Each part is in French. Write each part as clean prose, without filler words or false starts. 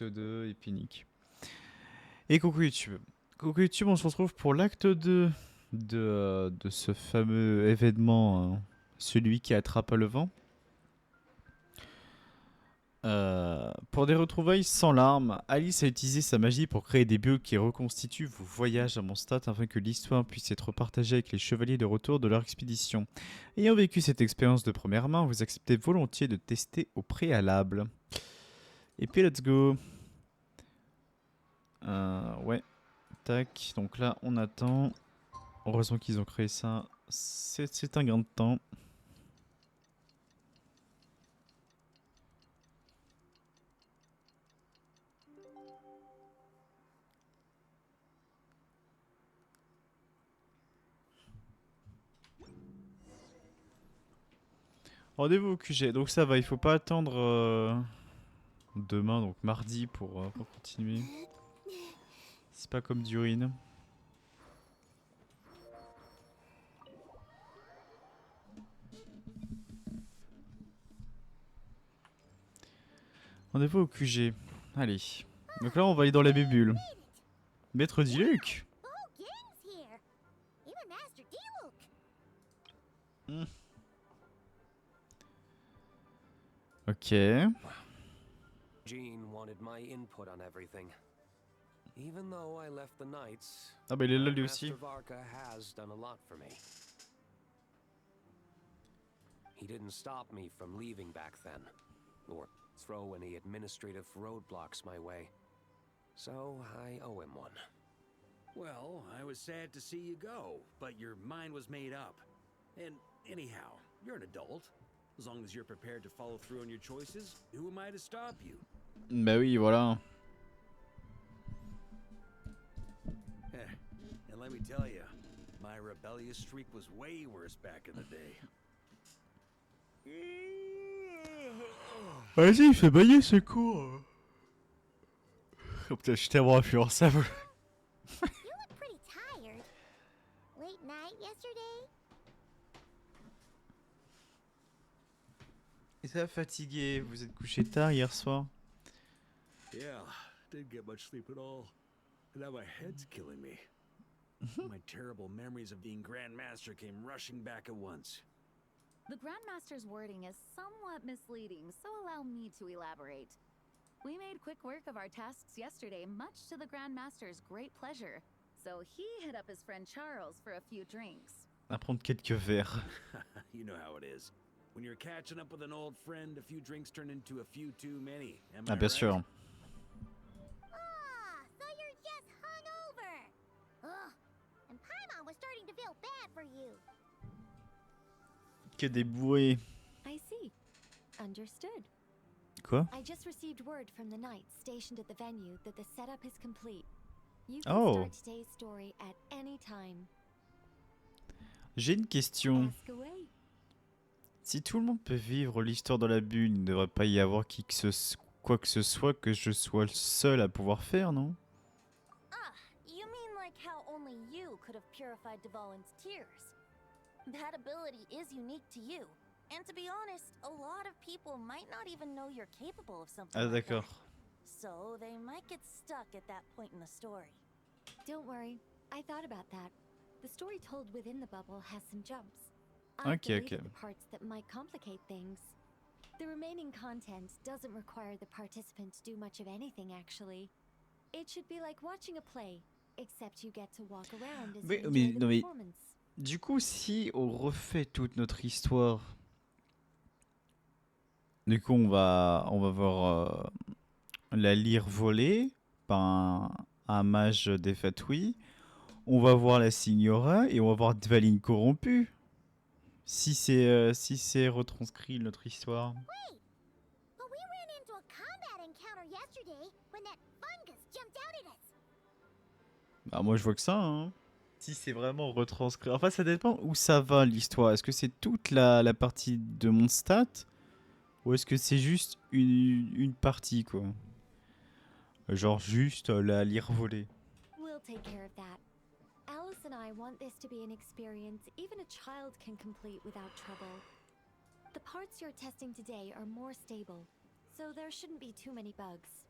2 et puis Nick. Et coucou YouTube. Coucou YouTube, on se retrouve pour l'acte 2 de ce fameux événement, celui qui attrape le vent. Pour des retrouvailles sans larmes, Alice a utilisé sa magie pour créer des bugs qui reconstituent vos voyages à Mondstadt afin que l'histoire puisse être partagée avec les chevaliers de retour de leur expédition. Ayant vécu cette expérience de première main, vous acceptez volontiers de tester au préalable. Et puis let's go. Ouais, tac, donc là on attend. Heureusement qu'ils ont créé ça, c'est un gain de temps. Rendez-vous au QG, donc ça va, il faut pas attendre demain, donc mardi pour continuer. C'est pas comme Durin. Rendez-vous au QG. Allez. Donc là, on va aller dans la bébule. Maître Diluc. Ok. Jean wanted my input on everything. Even though I left the Knights, Ah bah il est là lui aussi. Master Varka has done a lot for me. He didn't stop me from leaving back then, or throw any administrative roadblocks my way. So I owe him one. Well, I was sad to see you go, but your mind was made up. And anyhow, you're an adult. As long as you're prepared to follow through on your choices, who am I to stop you? Bah oui, voilà. And let me tell you, my rebellious streak was way worse back in the day. Vas-y, fais bailler ce con. Oh putain, je suis tellement influençable. You look pretty tired. Late night yesterday? Et ça fatigué, vous êtes couché tard hier soir. Yeah, didn't get much sleep at all. And now my head's killing me. My terrible memories of being Grandmaster came rushing back at once. The Grandmaster's wording is somewhat misleading, so allow me to elaborate. We made quick work of our tasks yesterday, much to the Grandmaster's great pleasure. So he hit up his friend Charles for a few drinks. À prendre quelques verres. You know how it is. When you're catching up with an old friend, a few drinks turn into a few too many. Am I Ah bien right? sûr. Ah, so you're just hungover. Ugh. And Paimon was starting to feel bad for you. Que des bourrés. I see. Understood. Quoi? I just received word from the knights stationed at the venue that the setup is complete. You can Oh. start today's story at any time. J'ai une question. Ask away. Si tout le monde peut vivre l'histoire dans la bulle, il ne devrait pas y avoir quoi que ce soit que je sois le seul à pouvoir faire, non? Ah, you mean like how only you could have purified Dvalin's tears? That ability is unique to you. And to be honest, a lot of people might not even know you're capable of something Ah like that. d'accord. So they might get stuck at that point in the story. Don't worry, I thought about that. The story told within the bubble has some jumps. I've Okay, deleted okay. the parts that might complicate things. The remaining content doesn't require the participant to do much of anything, actually. It should be like watching a play, except you get to walk around as Mais- you mais- enjoy the non, mais- performance. Du coup, si on refait toute notre histoire, du coup, on va voir la lyre volée par un mage des Fatui. On va voir la Signora et on va voir Dvalin corrompue. Si c'est retranscrit notre histoire. Wait, but we ran into a combat encounter yesterday when that fungus jumped out at us. Bah moi je vois que ça, hein. Si c'est vraiment retranscrit. Enfin ça dépend où ça va l'histoire. Est-ce que c'est toute la partie de Mondstadt ou est-ce que c'est juste une partie quoi? Genre juste la lyre volée. We'll take care of that. Alice and I want this to be an experience even a child can complete without trouble. The parts you're testing today are more stable, so there shouldn't be too many bugs.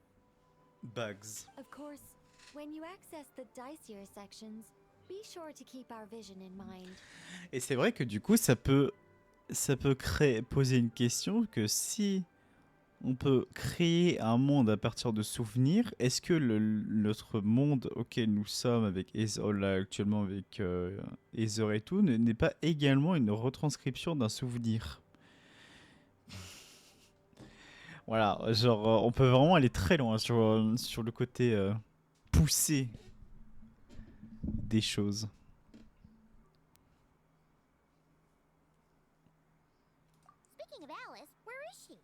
Bugs. Of course, when you access the dicier sections, be sure to keep our vision in mind. Et c'est vrai que du coup, ça peut poser une question que si on peut créer un monde à partir de souvenirs, est-ce que notre monde auquel nous sommes avec Aether, là actuellement avec Aether et tout, n'est pas également une retranscription d'un souvenir? Voilà, genre on peut vraiment aller très loin sur le côté poussé des choses. Speaking of Alice, where is she?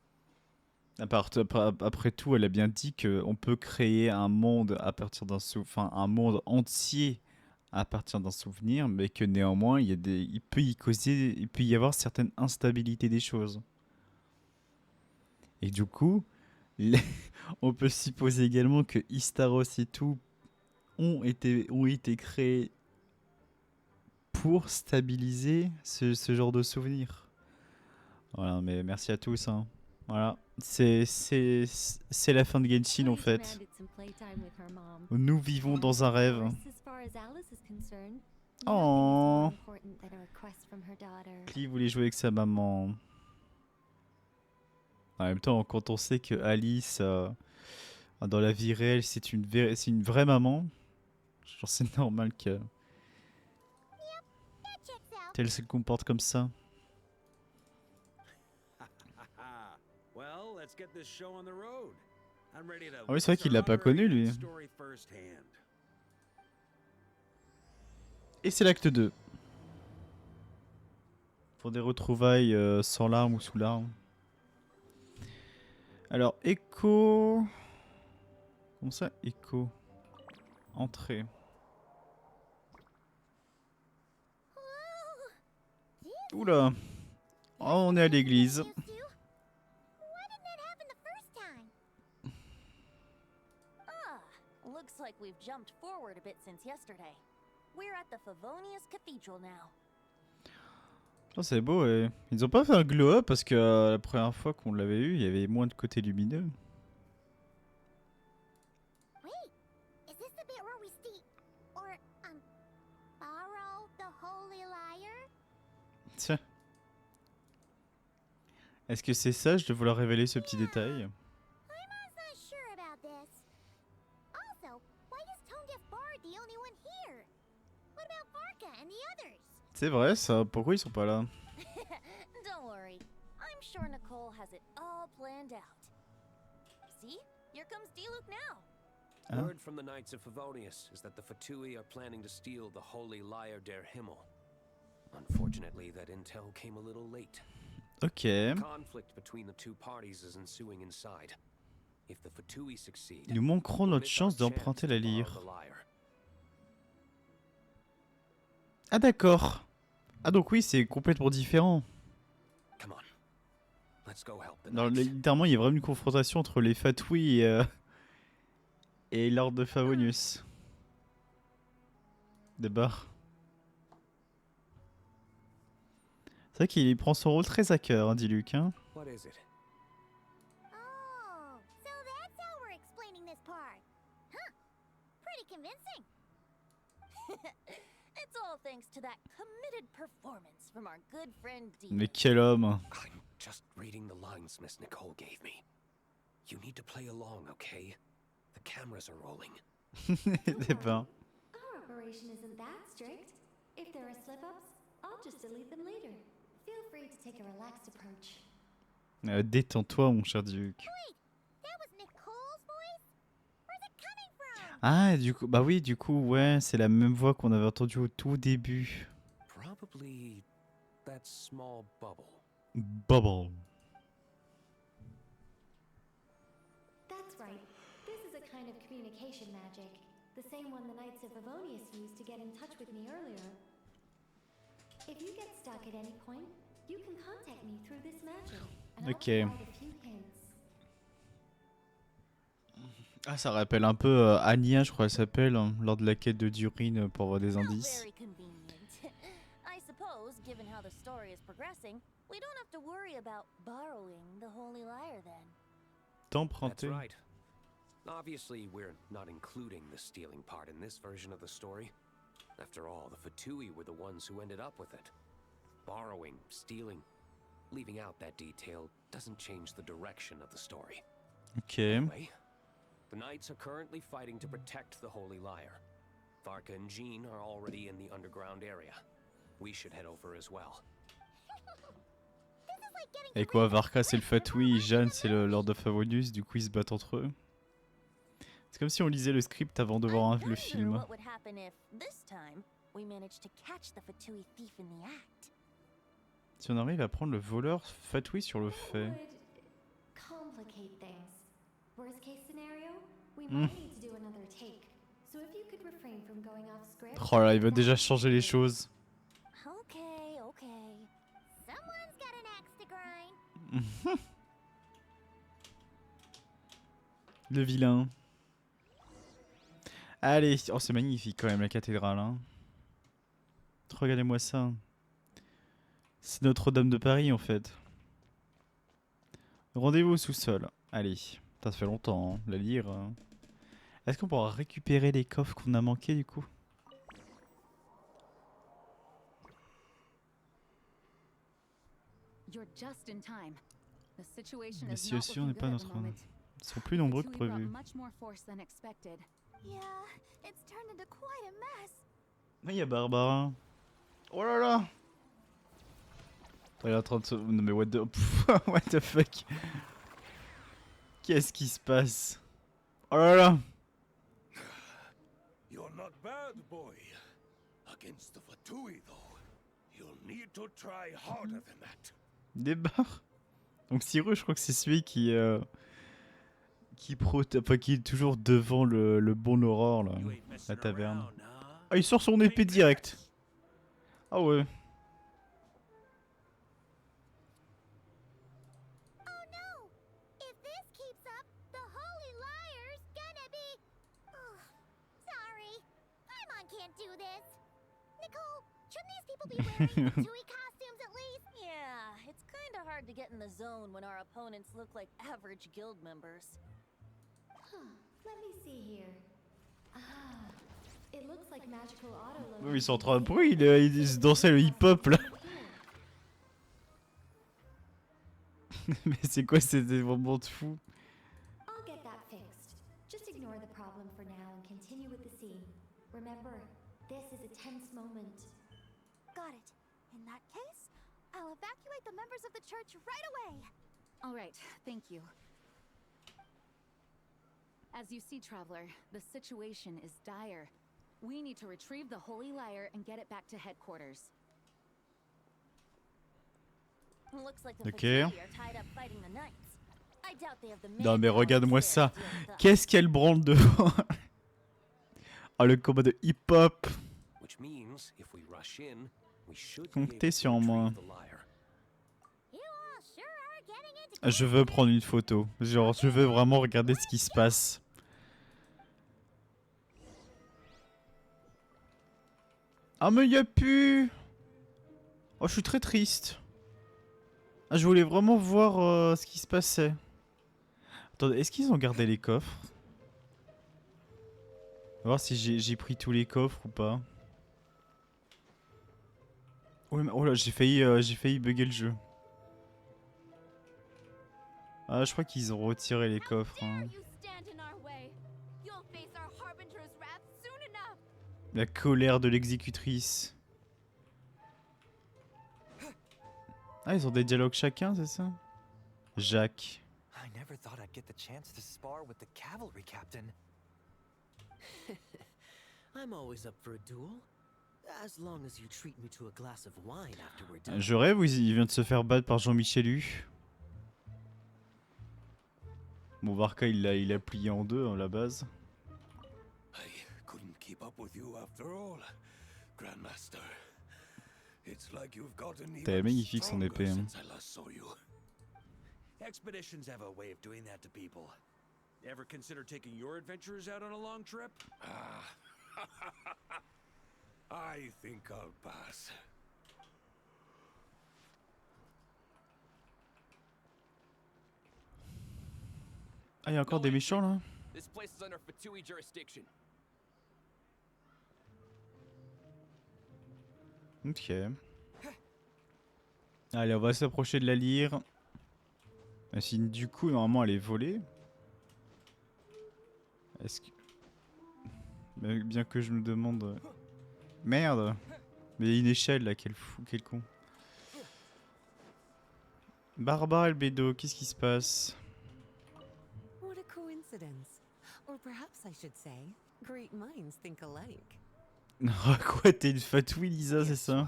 Après tout, elle a bien dit qu'on peut créer un monde à partir un monde entier à partir d'un souvenir, mais que néanmoins, il peut y avoir certaines instabilités des choses. Et du coup, on peut supposer également que Istaros et tout ont été créés pour stabiliser ce genre de souvenirs. Voilà, mais merci à tous. Hein. Voilà, c'est la fin de Genshin en fait. Nous vivons dans un rêve. Oh, Cleve voulait jouer avec sa maman. En même temps, quand on sait que Alice, dans la vie réelle, c'est une vraie maman, genre c'est normal That checks out. qu'elle se comporte comme ça. Well, let's get this show on the road. I'm ready to Ah oui, c'est vrai qu'il l'a pas connu, lui. story firsthand. Et c'est l'acte 2. Pour des retrouvailles sans larmes ou sous larmes. Alors, Echo... Comment ça, Echo? Entrée. Oula. Oh, on est à l'église. Used to. Why didn't that happen the first time? Looks like we've jumped forward a bit since yesterday. We're at the Favonius Cathedral now. Oh, c'est beau, ouais. Ils ont pas fait un glow-up parce que la première fois qu'on l'avait eu, il y avait moins de côté lumineux. Wait, is this the bit where we steal or borrow the holy lyre? Tiens. Est-ce que c'est sage de vouloir révéler ce petit détail? I'm not sure about this. Also, why is Tone Deaf Bard the only one here? What about Varka and the others? C'est vrai ça, pourquoi ils sont pas là? Don't worry. I'm sure Nicole has it all planned out. See? Here comes Diluc now. Huh? Word from the Knights of Favonius is that the Fatui are planning to steal the Holy Lyre der Himmel. Unfortunately, that intel came a little late. Ok. Conflict between the two parties is ensuing inside. If the Fatui succeed, Nous manquerons we'll notre miss our chance d'emprunter chance la to borrow lyre. the lyre. Ah d'accord. Ah donc oui, c'est complètement différent. Come on. Let's go help the Non, Knights. littéralement, il y a vraiment une confrontation entre les Fatui et Lord de Favonius. Débarre. C'est vrai qu'il prend son rôle très à cœur, hein, Diluc. Hein. What is it? Oh, so that's how we're explaining this part. Huh. Pretty convincing. It's all thanks to that committed performance from our good friend Mais Diluc. quel homme. I'm just reading the lines Miss Nicole gave me. You need to play along, okay? The cameras are rolling. Débarre. Our operation isn't that strict. If there are slip-ups, I'll just delete them later. Feel free to take a relaxed approach. Détends-toi, mon cher Diluc. That was Nicole's voice? Where's it coming from? Ah, du coup, bah oui, du coup, ouais, c'est la même voix qu'on avait entendue au tout début. Probably that small bubble. Bubble. That's right. This is a kind of communication magic. The same one the Knights of Favonius used to get in touch with me earlier. If you get stuck at any point, you can contact me through this magic. And I'll Ok. provide a few hints. Ah, ça rappelle un peu Anya, je crois qu'elle s'appelle, hein, lors de la quête de Durin pour avoir des How indices. very convenient. I suppose, given how the story is progressing, we don't have to worry about borrowing the Holy Lyre then. That's T'emprunter. right. Obviously, we're not including the stealing part in this version of the story. After all, the Fatui were the ones who ended up with it. Borrowing, stealing, leaving out that detail doesn't change the direction of the story. Ok. Anyway, the Knights are currently fighting to protect the Holy Lyre. Varka and Jean are already in the underground area. We should head over as well. This is like getting Et quoi, Varka c'est le Fatui, Jeanne c'est le Lord of Favonius, du coup ils se battent entre eux. C'est comme si on lisait le script avant de voir le film. What would happen if this time we managed to catch the Fatui thief in the act? Si on arrive à prendre le voleur Fatui sur le fait. Would complicate things. Worst case scenario, we might need to do another take. So if you could refrain from going off script. Oh là, il veut déjà changer les choses. Okay, okay. Someone's got an axe to grind. Le vilain. Allez, oh c'est magnifique quand même la cathédrale. Hein. Regardez-moi ça. C'est Notre-Dame de Paris en fait. Rendez-vous au sous-sol. Allez, ça fait longtemps, hein, la lire. Hein. Est-ce qu'on pourra récupérer les coffres qu'on a manqués du coup? You're just in time. The situation La is not situation n'est looking pas good at the notre... moment. Ils sont plus nombreux que Fatui brought prévu. much more force than expected. Yeah, it's turned into quite a mess. Ah, il y a Barbara. Oh là là! Elle est en train de se... Non mais what the... what the fuck? Qu'est-ce qui se passe? Oh là là! You're not bad, boy. Against the Fatui, though, you'll need to try harder than that. Des barres. Donc Cyrus, je crois que c'est celui qui est toujours devant le bon Aurore là, You ain't la messing taverne. around, huh? Ah, il sort son épée direct. Ah ouais. Oh no! If this keeps up, the Holy Lyre's gonna be... Ugh, sorry. Paimon can't do this. Nicole, shouldn't these people be wearing Fatui costumes at least? Yeah, it's kind of hard to get in the zone when our opponents look like average guild members. Huh. Let me see here. Ah, it looks like magical auto loading. Oui, ils sont en train de bruit, ils se dansaient le hip-hop là. Mais c'est quoi ces moments de fou? I'll get that fixed. Just ignore the problem for now and continue with the scene. Remember, this is a tense moment. Got it. In that case, I'll evacuate the members of the church right away. All right, thank you. As you see, Traveler, the situation is dire. We need to retrieve the Holy Lyre and get it back to headquarters. Looks like the Ok. Fatui are tied up fighting the Knights. I doubt they have the Non mais manpower regarde-moi to ça. deal with us. Qu'est-ce qu'elle branle devant? Ah, le combat de hip-hop. Which means, if we rush in, we should be Comptez able to sur moi. retrieve the lyre. You all sure are getting into... Je veux prendre une photo. Genre, je veux vraiment regarder ce qui se passe. Ah mais y a plus. Oh, je suis très triste. Ah, je voulais vraiment voir ce qui se passait. Attendez, est-ce qu'ils ont gardé les coffres? On va voir si j'ai pris tous les coffres ou pas. Oh là, j'ai failli bugger le jeu. Ah, je crois qu'ils ont retiré les coffres. Hein. You stand in our way. You'll face our Harbinger's wrath soon enough. La colère de l'exécutrice. Ah, ils ont des dialogues chacun, c'est ça? Jacques. I never thought I'd get the chance to spar with the cavalry captain. I'm always up for a duel, as long as you treat me to a glass of wine after we're done. Je rêve ou il vient de se faire battre par Jean-Michel Hu. Bon, Varka, il l'a plié en deux, à la base. I couldn't keep up with you after all, Grandmaster. It's like you've gotten T'avais even magnifique son stronger épée. Hein. since I last saw you. Expeditions have a way of doing that to people. Ever consider taking your adventurers out on a long trip? I think I'll pass. Ah, il y a encore des méchants là? This place is under Fatui jurisdiction. Ok. Allez, on va s'approcher de la lyre. Si du coup, normalement, elle est volée. Est-ce que... Bien que je me demande... Merde. Mais il y a une échelle là, quel fou, quel con. Barbara Albedo, qu'est-ce qui se passe? What a coincidence. Or perhaps I should say, great minds think alike. Quoi, t'es une fatouille, Lisa, c'est ça?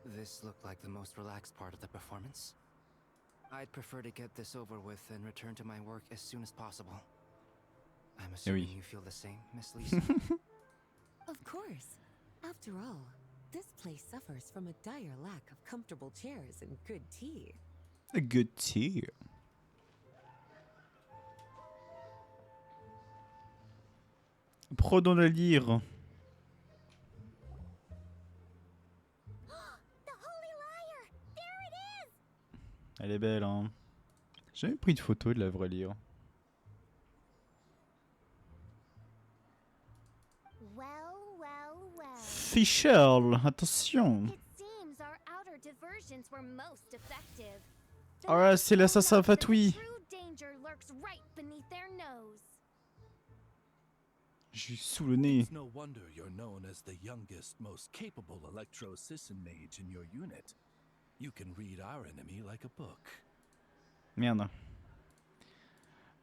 This looked like the most relaxed part of the performance. I'd prefer to get this over with and return to my work as soon as possible. I'm assuming you feel the same, Miss Lisa? Of course. After all, this place suffers from a dire lack of comfortable chairs and good tea. A good tea. Prenons la lyre. Elle est belle, hein. J'ai jamais pris de photo de la vraie lyre. Fischl, attention. Oh là, c'est l'assassin Fatui. Je suis sous le nez. It's no wonder you're known as the youngest, most capable electro-Sisson mage in your unit. You can read our enemy like a book. Merde.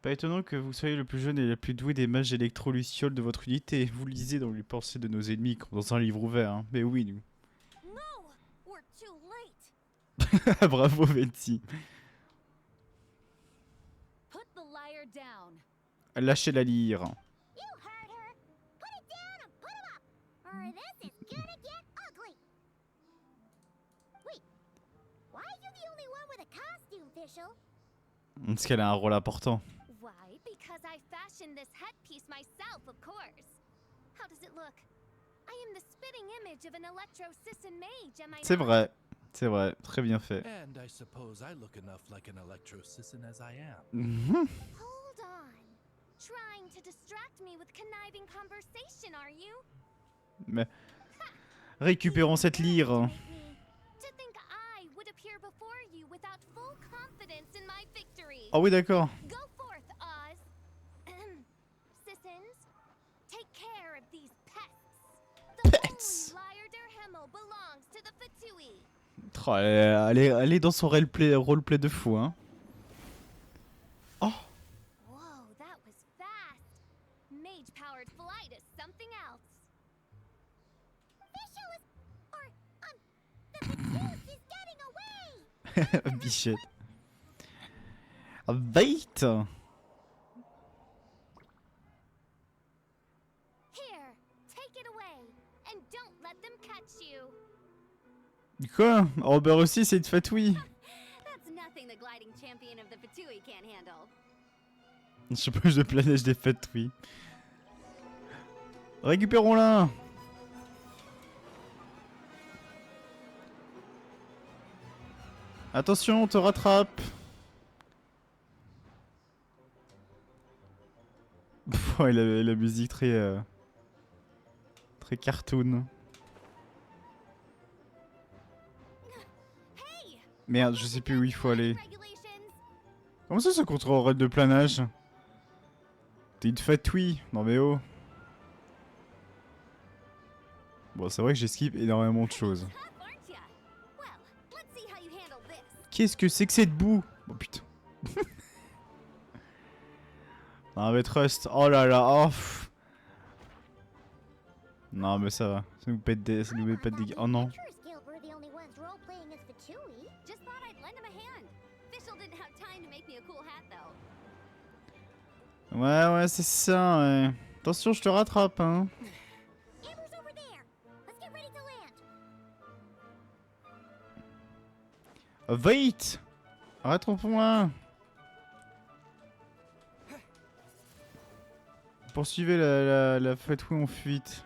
Pas étonnant que vous soyez le plus jeune et le plus doué des mages électro-lucioles de votre unité. Vous lisez dans les pensées de nos ennemis comme dans un livre ouvert. Hein. Mais oui, nous. Bravo, Betty. Lâchez la lyre. Parce qu'elle a un rôle important. Why? Because I fashioned this headpiece myself, of course. How does it look? I am the spitting image of an electro-Sisson mage, am I not? C'est vrai, très bien fait. And I suppose I look enough like an electro-Sisson as I am. Hold on. Trying to distract me with conniving conversation, are you? Mais récupérons cette lyre. To think I would appear before you without full confidence in my victory. Ah oui, d'accord. Go forth, Oz. Sissons, take care of these pets. The Pets. holy Lyre der Himmel belongs to the Fatui. Oh, elle est dans son roleplay de fou, hein. Oh. Whoa, that was fast. Mage-powered flight is something else. Fischl is, the Fatus is getting away. Bichette. Wait. Here, take it away, and don't let them catch you. Quoi? Robert aussi, c'est une fatouille. That's nothing the gliding champion of the Fatui can't handle. Chômage de planège des fatouilles. Récupérons-la. Attention, on te rattrape. Pff, ouais, la musique très très cartoon. Merde, je sais plus où il faut aller. Comment ça contrôle de planage? T'es une fatouille. Non mais oh. Bon, c'est vrai que j'esquive énormément de choses. Qu'est-ce que c'est que cette boue? Oh putain. Non mais trust. Oh là là. Oh. Non mais ça va. Ça nous pète des... Ça nous met pas de dégâts. Oh non. Ouais, c'est ça, ouais. Attention, je te rattrape, hein. Wait! Rattrapons-la! Poursuivez la fatouille en fuite.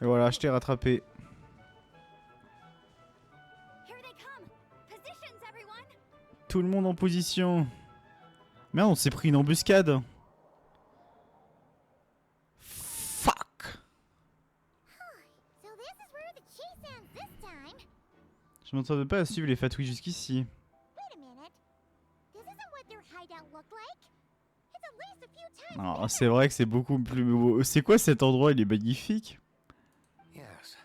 Et voilà, je t'ai rattrapé. Tout le monde en position. Merde, on s'est pris une embuscade. Je m'entendais pas à suivre les fatouilles jusqu'ici. Wait a minute. This isn't what their hideout looked like. It's at least a few times Alors, c'est vrai que c'est beaucoup plus beau. C'est quoi cet endroit? Il est magnifique. Yes,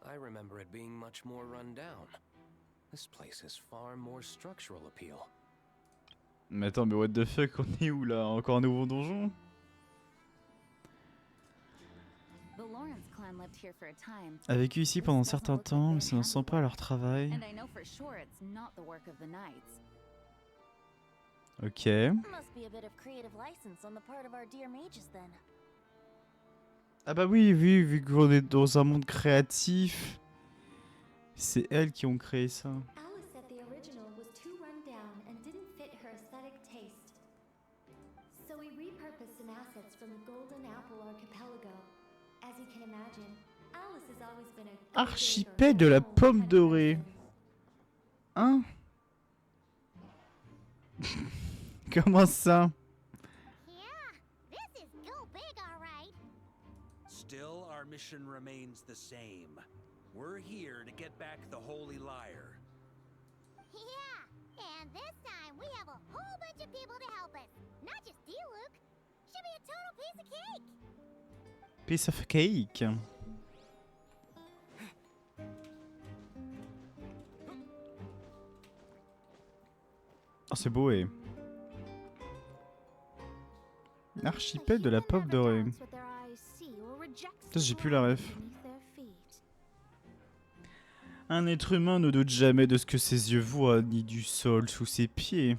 I remember it being much more run down. This place has far more structural appeal. Mais attends, mais what the fuck, on est où là? Encore un nouveau donjon? The Lawrence clan lived here for a time. A vécu ici pendant un certain temps, mais ça ne sent pas leur travail. And I know for sure it's not the work of the knights. Ok. Must be a bit of creative license on the part of our dear mages then. Ah bah oui, vu qu'on est dans un monde créatif, c'est elles qui ont créé ça. Alice said the original was too run down and didn't fit her aesthetic taste. So we repurposed some assets from the Golden Apple Archipelago. As you can imagine, Alice has always been a Archipel de la pomme dorée. Hein? Comment ça? This is go big, all right. Still, our mission remains the same. We're here to get back the Holy Lyre. Yeah, and this time we have a whole bunch of people to help us. Not just you, Luke. Should be a total piece of cake. Piece of cake. Oh, c'est beau, et... Archipel de la pomme dorée. Ça, j'ai plus la ref. Un être humain ne doute jamais de ce que ses yeux voient, ni du sol sous ses pieds.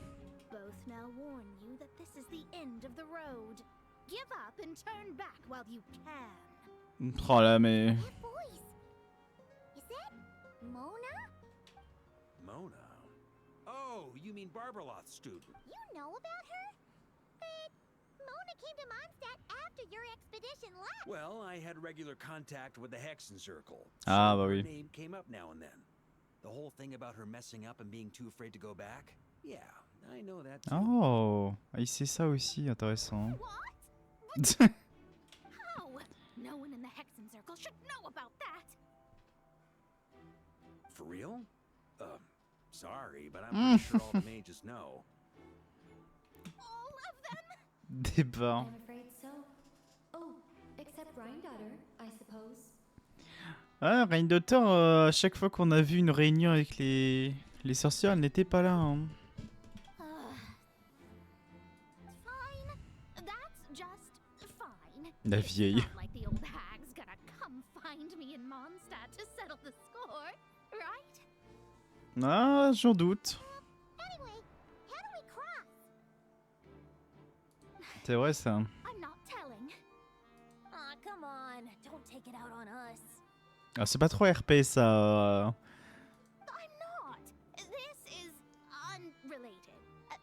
Both now warn you that this is the end of the road. Give up and turn back while you can. Oh là, mais... That voice. Is it Mona? Mona? Oh, you mean Barbarloth's student. You know about her? But Mona came to Mondstadt after your expedition left. Well, I had regular contact with the Hexen Circle. Ah, so bah her oui. name came up now and then. The whole thing about her messing up and being too afraid to go back? Yeah, I know that too. Oh, il sait ça aussi, intéressant. How? No one in the Hexen Circle should know about that. For real? Sorry, but I'm pretty sure all the mages know. All of them? Débat. I'm afraid so. Oh, except Rhindaughter, I suppose. Ah, Rhindaughter, à chaque fois qu'on a vu une réunion avec les sorcières, elle n'était pas là. Hein. Fine. That's just fine. La vieille. It's not like the old hag's gonna come find me in Mondstadt to settle the score, right? Ah, j'en doute. Anyway, how do we cross? C'est vrai ça. I'm not telling. Aw, come on. Don't take it out on us. Ah, c'est pas trop RP ça. I'm not. This is unrelated.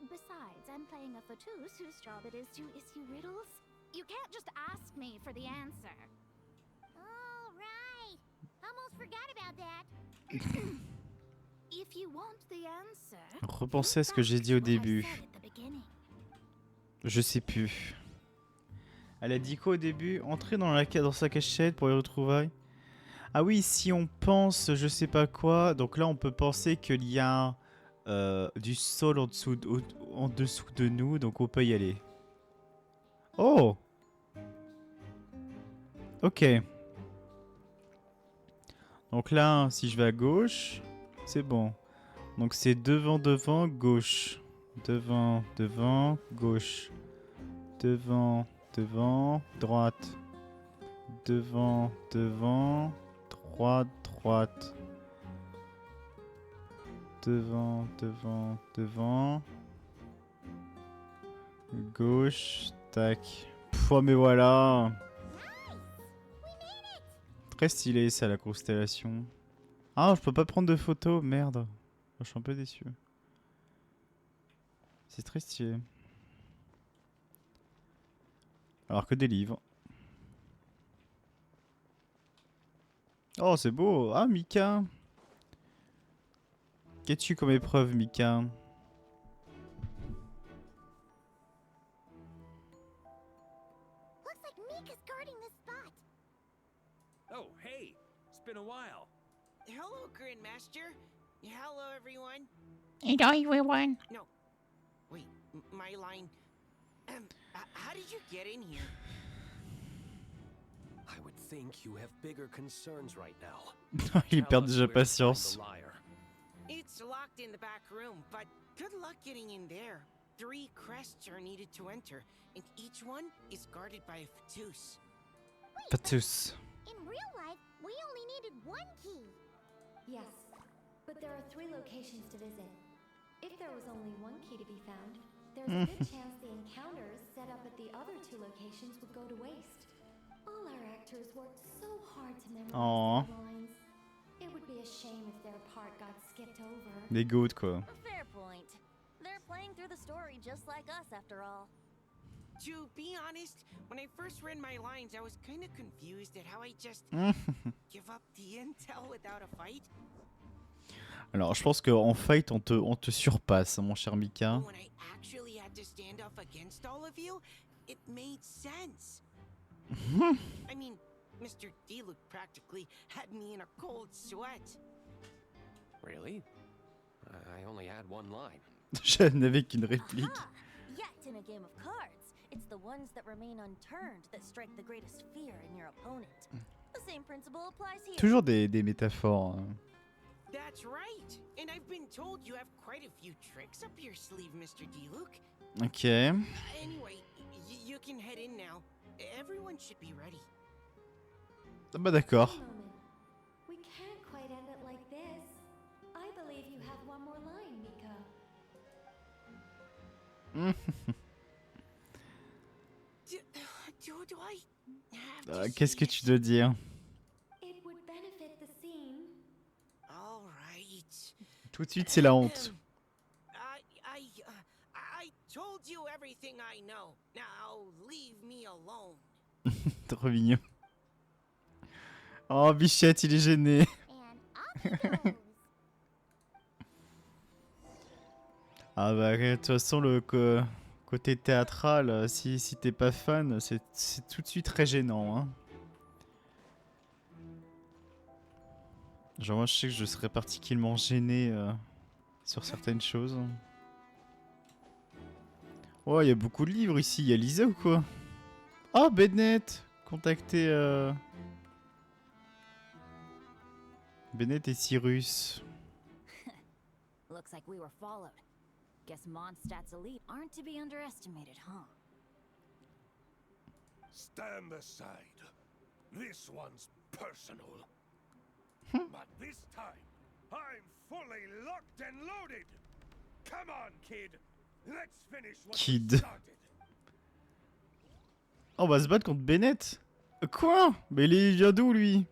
Besides, I'm playing a fatus whose job it is to issue riddles. You can't just ask me for the answer. All right. Almost forgot about that. If you want the answer, Repensez à ce que j'ai dit au what I début. said at the beginning. Je sais plus. Elle a dit quoi au début? Entrer dans sa cachette pour les retrouvailles. Ah oui, si on pense je sais pas quoi, donc là on peut penser qu'il y a du sol en dessous de nous, donc on peut y aller. Oh! Ok. Donc là, si je vais à gauche, c'est bon. Donc c'est devant, gauche. Devant, gauche. Devant, droite. Devant, droite. Devant. Gauche, tac. Pouah, mais voilà. Très stylé ça, la constellation. Ah, je peux pas prendre de photos, merde. Je suis un peu déçu. C'est très stylé. Alors que des livres. Oh, c'est beau. Ah, Mika. Qu'as-tu comme épreuve, Mika? Looks like Mika's guarding this spot. Oh, hey! It's been a while. Hello, Grandmaster. Hello, everyone. Hello, everyone. No. Wait, my line. How did you get in here? I would think you have bigger concerns right now. Il Tell perd us déjà where to find patience. the liar. It's locked in the back room, but good luck getting in there. 3 crests are needed to enter, and each one is guarded by a Fatus. Fatus. In real life, we only needed 1 key. Yes, but there are 3 locations to visit. If there was only 1 key to be found, there's a good chance the encounters set up at the other 2 locations would go to waste. All our actors worked so hard to memorize their lines. It would be a shame if their part got skipped over. Des goûts quoi. A fair point. They're playing through the story just like us, after all. To be honest, when I first read my lines, I was kind of confused at how I just give up the intel without a fight. Alors, je pense qu'en fight, on te surpasse, mon cher Mika. When I actually had to stand up against all of you, it made sense. I mean, Mr. Diluc practically had me in a cold sweat. Really? I only had one line. Je n'avais qu'une réplique. Aha! Yet in a game of cards, it's the ones that remain unturned that strike the greatest fear in your opponent. The same principle applies here. Toujours des métaphores. That's right. And I've been told you have quite a few tricks up your sleeve, Mr. Diluc. Ok. Anyway, you can head in now. Everyone should be ready. Ah bah d'accord. Wait a moment. We can't quite end it like this. I believe you have one more line, Mika. Do I have to Qu'est-ce que say tu it? dois dire? It would benefit the scene. All right. Tout de suite, c'est la honte. I told you everything I know. Now leave me alone. Trop mignon. Oh, Bichette, il est gêné. Ah bah, de toute façon, le côté théâtral, si t'es pas fan, c'est tout de suite très gênant. Hein. Genre, moi, je sais que je serais particulièrement gêné sur certaines choses. Oh, il y a beaucoup de livres ici. Il y a Lisa ou quoi? Oh, Bennett! Contactez Bennett et Cyrus. Looks like we were followed. Guess Mondstadt's elite aren't to be underestimated, huh? Stand aside. This one's personal. But this time, I'm fully locked and loaded. Come on, kid. Let's finish what we Kid. started. Oh, on va se battre contre Bennett? Quoi? Mais il vient d'où, lui?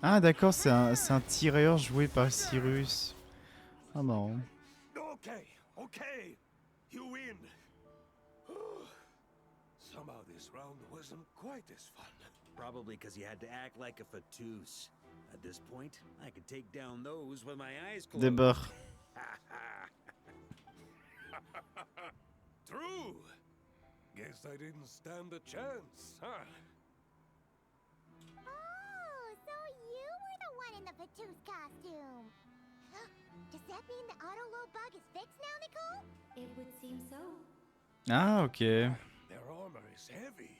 Ah d'accord, c'est un tireur joué par Cyrus. Ah marrant. Okay, you win. Somehow this round wasn't quite as fun. Probably because you had to act like a Fatus. At this point, I could take down those with my eyes closed. Débarre. True. Guess I didn't stand a chance, huh? Oh, so you were the one in the Fatus costume. Does that mean the auto-load bug is fixed now, Nicole? It would seem so. Ah ok. Their armor is heavy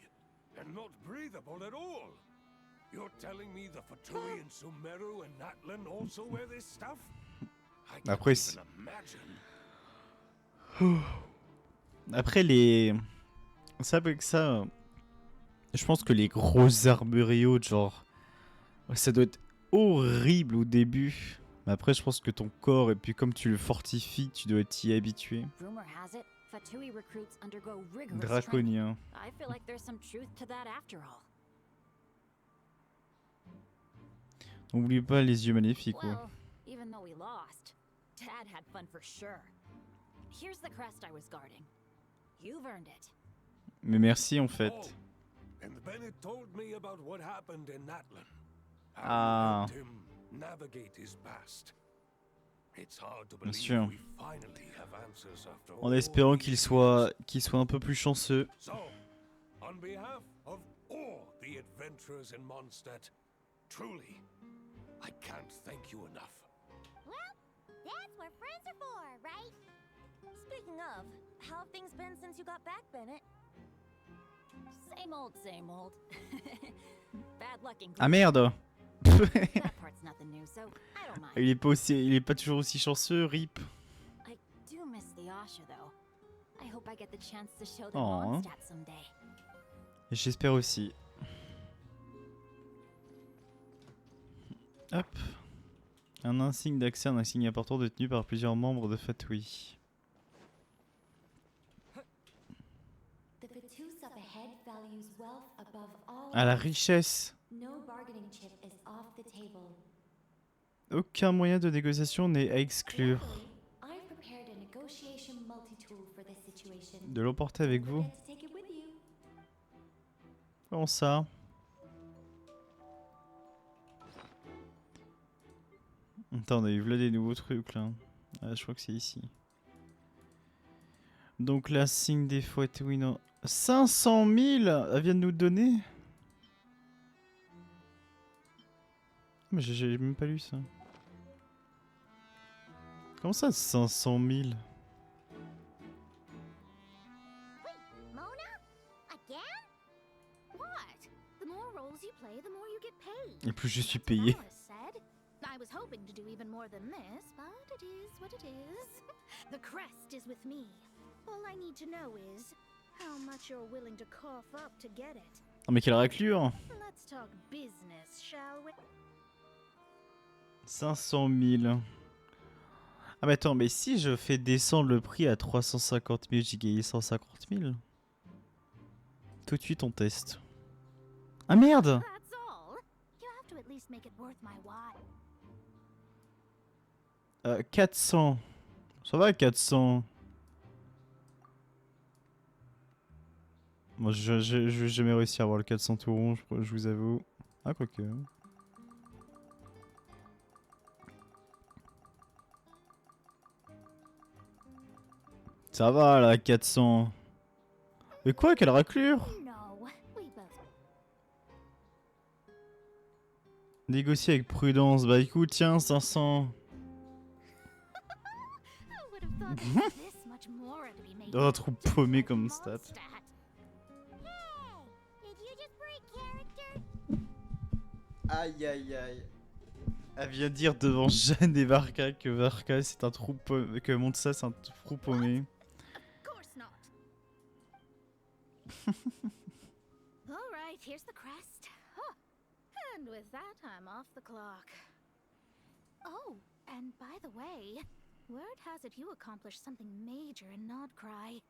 and not breathable at all. You're telling me the Fatui and Sumeru and Natlan also wear this stuff? I can't Après, even imagine. Après les... Ça avec ça... Je pense que les grosses armuriers hautes, genre... Ça doit être horrible au début. Mais après, je pense que ton corps, et puis comme tu le fortifies, tu dois t'y habituer. Rumor has it, Fatui recruits undergo rigorous Draconien. training. I feel like there's some truth to that after all. N'oublie pas les yeux maléfiques, quoi. Well, even though we lost, Dad had fun for sure. Here's the crest I was guarding. You've earned it. Mais merci, en fait. Oh, and Bennett told me about what happened in Natlan. How Ah. you helped him navigate his past. It's hard to Bien believe sûr. we finally have answers after En all espérant these qu'il soit un peu plus chanceux. So, On behalf of all the adventurers in Mondstadt, truly, I can't thank you enough. Well, that's what friends are for, right? Speaking of, how have things been since you got back, Bennett? Same old, same old. Bad luck in Ah merde. That part's nothing new, so I don't mind. Il est pas toujours aussi chanceux, rip. I do miss the Asha though. I hope I get the chance to show them Oh. Mondstadt someday. J'espère aussi. Hop. Un insigne d'accès, un insigne important détenu par plusieurs membres de Fatui. The Fatuus up ahead values wealth above all. Ah, la richesse. No bargaining chip is off the table. Aucun moyen de négociation n'est à exclure. I've prepared a negotiation multi-tool for this situation. De l'emporter avec vous. Forget to take it with you. Comment ça? Attends, on a eu là des nouveaux trucs là. Ah, je crois que c'est ici. Donc la signe des fouettes, oui non. 500 000 elle vient de nous donner. Mais j'ai même pas lu ça. Comment ça 500 000? Mona? Again? What? The more roles you play, the more you get paid. Et plus je suis payé. Alice said. I was hoping to do even more than this, but it is what it is. The crest is with me. All I need to know is how much you're willing to cough up to get it. Oh mais quelle raclure! Let's talk business, shall we? 500 000. Ah mais attends, mais si je fais descendre le prix à 350 000, j'ai gagné 150 000. Tout de suite on teste. Ah merde! That's all. You have to at least make it worth my while. 400. Ça va 400. Moi je vais jamais réussir à avoir le 400 tout rond, je vous avoue. Ah quoique. Ça va là 400. Mais quoi, quelle raclure? No, we both. Négocier avec prudence. Bah écoute, tiens 500. I would have thought there was this much more to be made. Dans un trou paumé comme stat. Did you just break character? Aïe aïe aïe. Elle vient dire devant Jeanne et Varka que Varka c'est un trou paumé, que Mondstadt c'est un trou paumé. Of course not. All right, here's the crest. Huh. And with that, I'm off the clock. Oh, and by the way, word has it you accomplished something major in Nodcry.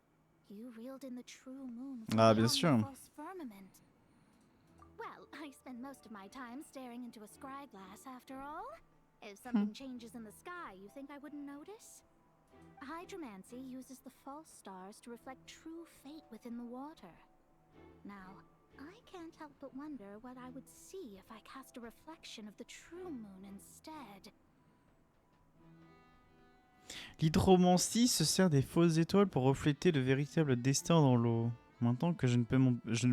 You reeled in the true moon from Ah, bien beyond the sûr. false firmament. Well, I spend most of my time staring into a scry glass after all. If something changes in the sky, you think I wouldn't notice? Hydromancy uses the false stars to reflect true fate within the water. Now, I can't help but wonder what I would see if I cast a reflection of the true moon instead. L'hydromancie se sert des fausses étoiles pour refléter le véritable destin dans l'eau. Maintenant que je ne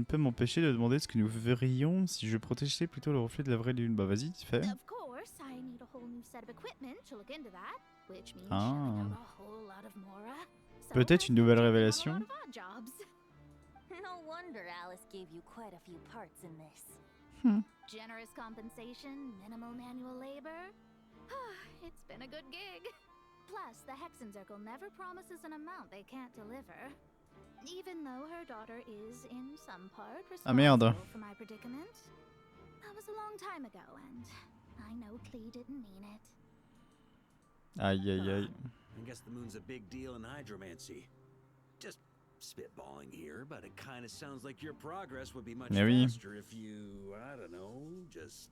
peux m'empêcher de demander ce que nous verrions si je protégeais plutôt le reflet de la vraie lune. Bah vas-y, fais. Of course, I need a whole new set of equipment to look into that, which means Ah. shelling out a whole lot of Mora. So Peut-être une nouvelle I take on a révélation. lot of odd jobs. No wonder Alice gave you quite a few parts in this. Generous compensation, minimal manual labor. It's been a good gig. Plus, the Hexen Circle never promises an amount they can't deliver. Even though her daughter is, in some part, Ah merde. responsible for my predicament. That was a long time ago, and I know Klee didn't mean it. Aïe aïe aïe. I guess the moon's a big deal in hydromancy. Just spitballing here, but it kind of sounds like your progress would be much Mais oui. faster if you, I don't know, just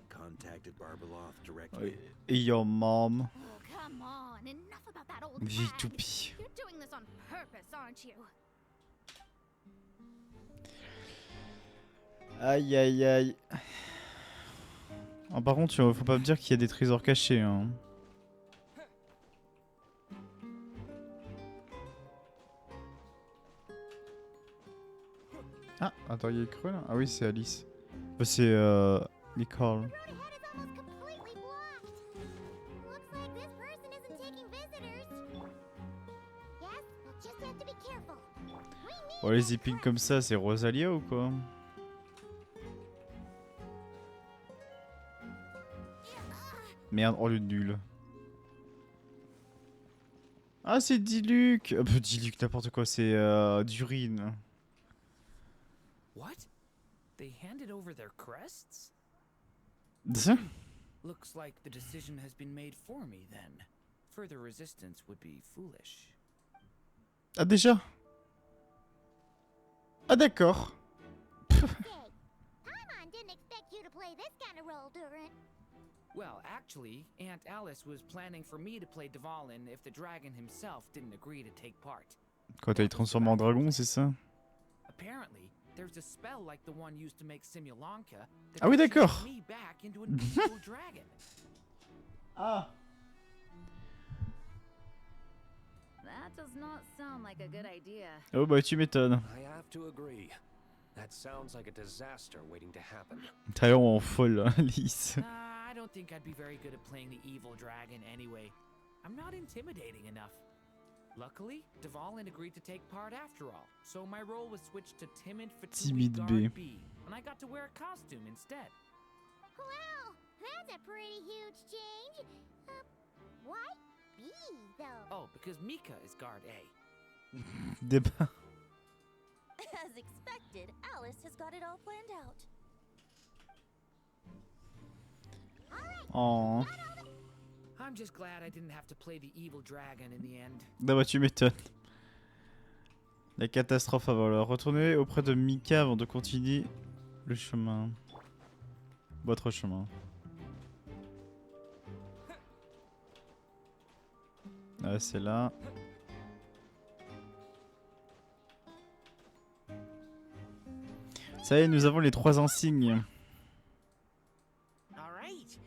contacted Barbeloth directly. Et your mom. Oh, come on. Enough about that old Vieille hag. toupie. You're doing this on purpose, aren't you? Aïe aïe aïe. Ah, par contre, faut pas me dire qu'il y a des trésors cachés. Hein. Ah, attends, il y a creux là. Ah oui, c'est Alice. Bah, c'est Nicole. Oh, les épines comme ça, c'est Rosalia ou quoi? Merde, oh le nul. Ah, c'est Diluc. Diluc, n'importe quoi, c'est Durin. What? They handed over their crests? Ça? Looks like the decision has been made for me then. Further resistance would be foolish. Ah, déjà? Ah, d'accord. Paimon didn't expect you to play this kind of role, Durin. Well, actually, Aunt Alice was planning for me to play Dvalin if the dragon himself didn't agree to take part. Quand t'as transformé en dragon, c'est ça? Apparently, there's a spell like the one used to make Simulanka that Ah oui, can d'accord. change me back into an evil dragon. Ah. That does not sound like a good idea. Oh bah tu m'étonnes. I have to agree. That sounds like a disaster waiting to happen. T'as l'air en folle, Alice. I don't think I'd be very good at playing the evil dragon anyway. I'm not intimidating enough. Luckily, Dvalin agreed to take part after all, so my role was switched to timid Fatui Timide Guard B. B, and I got to wear a costume instead. Wow, that's a pretty huge change. Why B, though? Oh, because Mika is Guard A. Débat. As expected, Alice has got it all planned out. Oh. I'm just glad I didn't have to play the evil dragon in the end. Ah bah tu m'étonnes. La catastrophe avant l'heure. Retournez auprès de Mika avant de continuer le chemin. Votre chemin. Ah, c'est là. Ça y est, nous avons les 3 insignes. All right.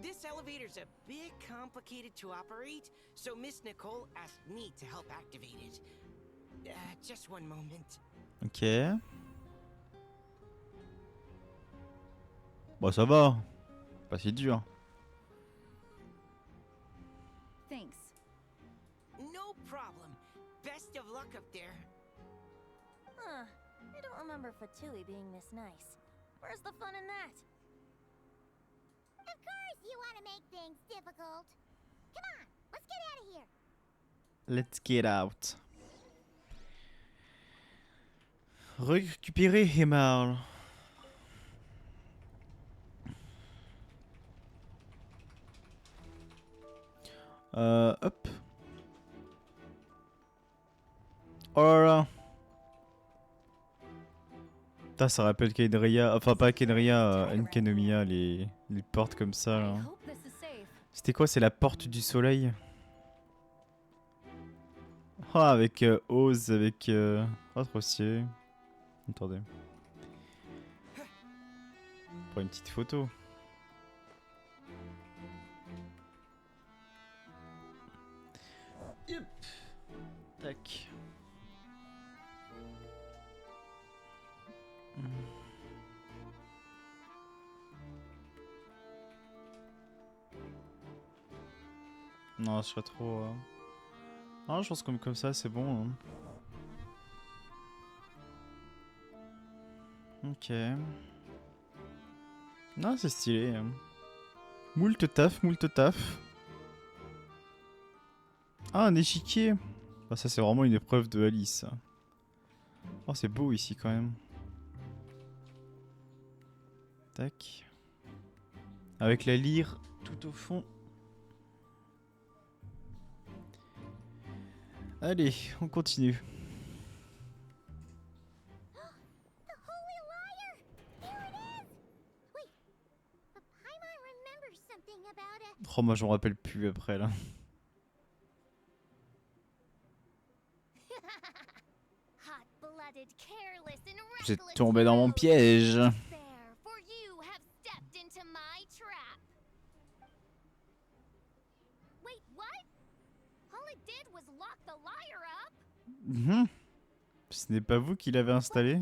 This elevator's a bit complicated to operate, so Miss Nicole asked me to help activate it. Just one moment. Ok. Bon, ça va. Pas si dur. Thanks. No problem. Best of luck up there. Huh. I don't remember Fatui being this nice. Where's the fun in that? Of course you want to make things difficult. Come on, let's get out of here. Let's get out. Récupérer Hemal. Hop. Oh là là. Putain, ça rappelle Kenria. Enfin, pas Kenria, Enkanomiya, les portes comme ça là. C'était quoi? C'est la porte du soleil? Ah, avec Oz, avec. Oh, trop stylé. Attendez. Pour une petite photo. Yep. Tac. Non, je serais trop. Non, je pense comme ça, c'est bon. Hein. Ok. Non, c'est stylé. Moult taf, moult taf. Ah, un échiquier. Ah, ça, c'est vraiment une épreuve de Alice. Oh, c'est beau ici quand même. Tac. Avec la lyre tout au fond. Allez, on continue. Oh, moi, je me rappelle plus après là. Vous êtes tombé dans mon piège. Ce n'est pas vous qui l'avez installé?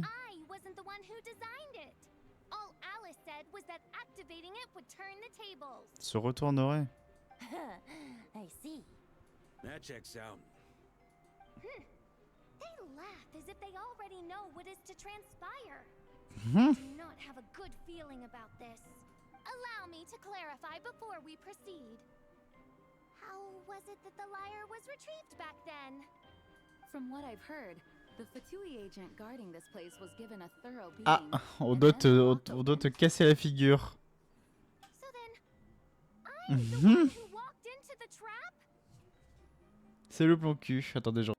it would turn the tables. Se retournerait. I see. That checks out. They laugh as if they already know what is to transpire. Mhm. I do not have a good feeling about this. Allow me to clarify before we proceed. How was it that the lyre was retrieved back then? From what I've heard, the Fatui agent guarding this place was given a thorough beating. Ah, on doit te casser la figure. So then, I'm the one who walked into the trap? C'est le plan cul. Attendez, je...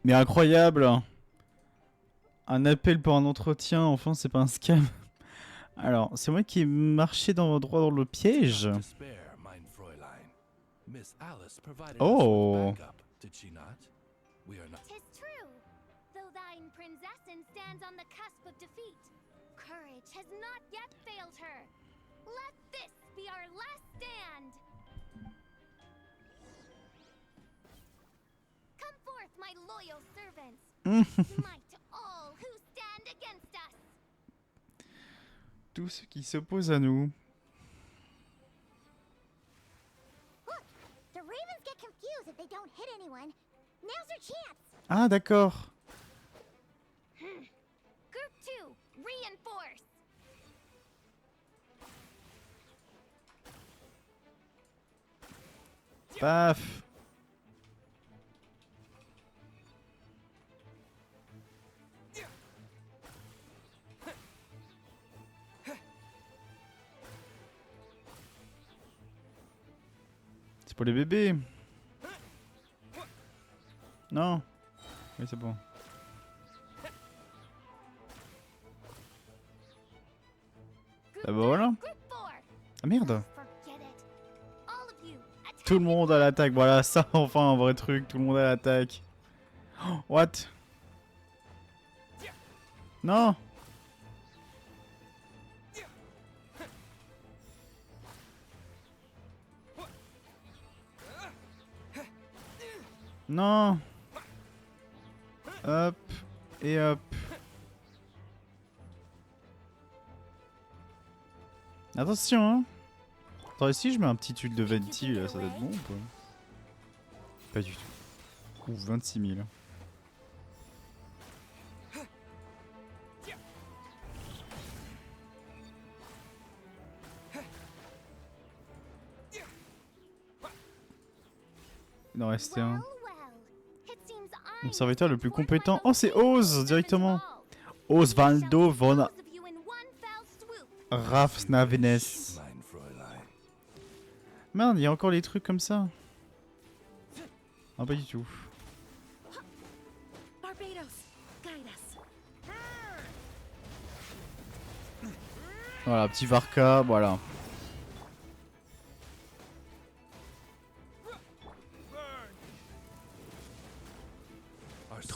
Mais incroyable! Un appel pour un entretien, enfin c'est pas un scam. Alors, c'est moi qui ai marché droit dans le piège. Oh! Tis true, though thine Prinzessin stands on the cusp of defeat. Courage has not yet failed her. Let this be our last stand. Come forth, my loyal servants. Smite all who stand against us. Tous ceux qui s'opposent à nous. Look, the ravens get confused if they don't hit anyone. Now's their chance. Ah d'accord. Group 2, reinforce. Paf. C'est pour les bébés. Non. Oui, c'est bon. Ah bah voilà. Ah merde. Tout le monde à l'attaque. Voilà, ça enfin un vrai truc. Tout le monde à l'attaque. Oh, what? Non. Non. Hop. Et hop. Attention, hein. Attends, si je mets un petit tuile de venti, là, ça va être bon ou pas? Pas du tout. Ouh, 26 000. Il en restait un. Mon serviteur le plus compétent. Oh, c'est Oz directement. Osvaldo von Rafsnavines. Merde, il y a encore les trucs comme ça. Ah, pas du tout. Voilà, petit Varka, voilà.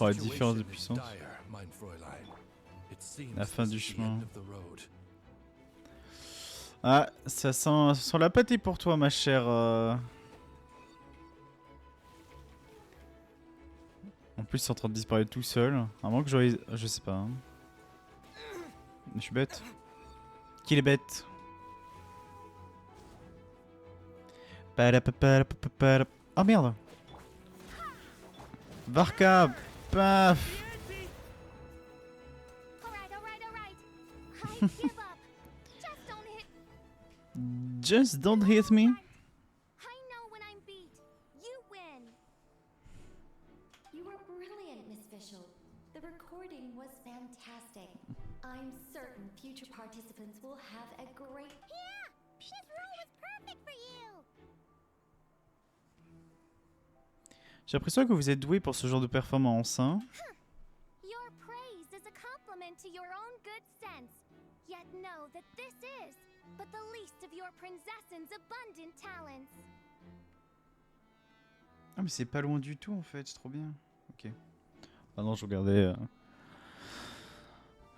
La différence de puissance. La fin du chemin. Ah, ça sent la pâtée pour toi, ma chère. En plus, c'est en train de disparaître tout seul. À moins que j'aurais... Je sais pas. Hein. Je suis bête. Qui est bête? Oh merde. Varka, paf. Just don't hit me. I know when I'm beat. You win. You were brilliant, Miss Fischl. The recording was fantastic. I'm certain future participants will have a great... Yeah! This role was perfect for you! J'ai l'impression que vous êtes doué pour ce genre de performance, hein. Your praise is a compliment to your own good sense. Yet know that this is but the least of your princess's abundant talents. Ah mais c'est pas loin du tout en fait, c'est trop bien. Ok. Ah non, je regardais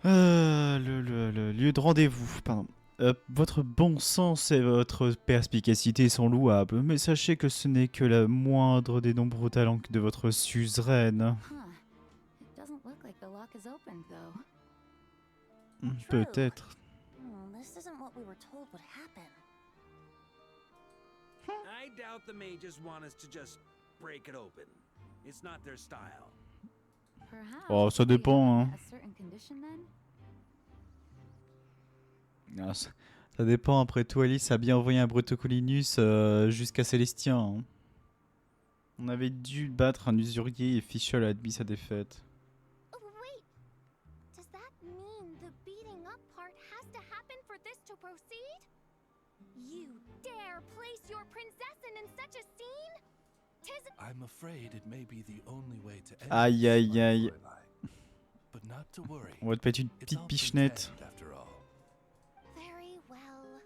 le lieu de rendez-vous, pardon. Votre bon sens et votre perspicacité sont louables, mais sachez que ce n'est que la moindre des nombreux talents de votre suzeraine. It doesn't look like the lock is open, though. Peut-être. This isn't what we were told would happen. I doubt the mages want us to just break it open. It's not their style. Perhaps Oh, ça dépend, hein. a certain condition then? Ah, ça dépend, après tout, Alice a bien envoyé un Brutocolinus jusqu'à Célestien. Hein. On avait dû battre un usurier et Fischl a admis sa défaite. Oh, wait! Does that mean the beating up part has to happen for this to proceed? You dare place your princessin in such a scene? Tis I'm afraid it may be the only way to end Aïe aïe aïe. But not to worry. On va te mettre une petite pichenette. After all. very well.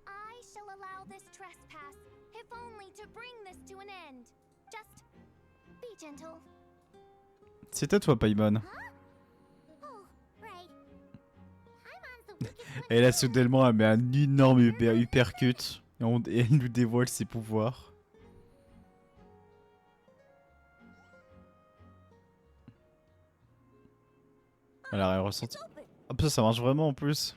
I shall allow this trespass, if only to bring this to an end. Just be gentle. C'est à toi, Paimon. Oh, right. Et là, soudainement, elle met un énorme uppercut et elle nous dévoile ses pouvoirs. Elle a rien ressenti. Hop, ça marche vraiment en plus.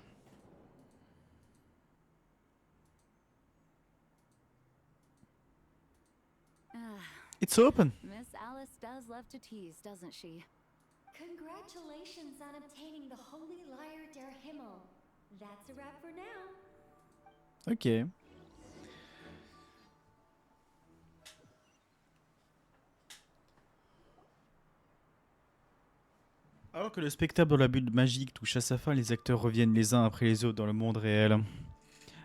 It's open. Miss Alice does love to tease, doesn't she? Congratulations on obtaining the Holy Lyre der Himmel. That's a wrap for now. Ok. Alors que le spectacle dans la bulle magique touche à sa fin, les acteurs reviennent les uns après les autres dans le monde réel.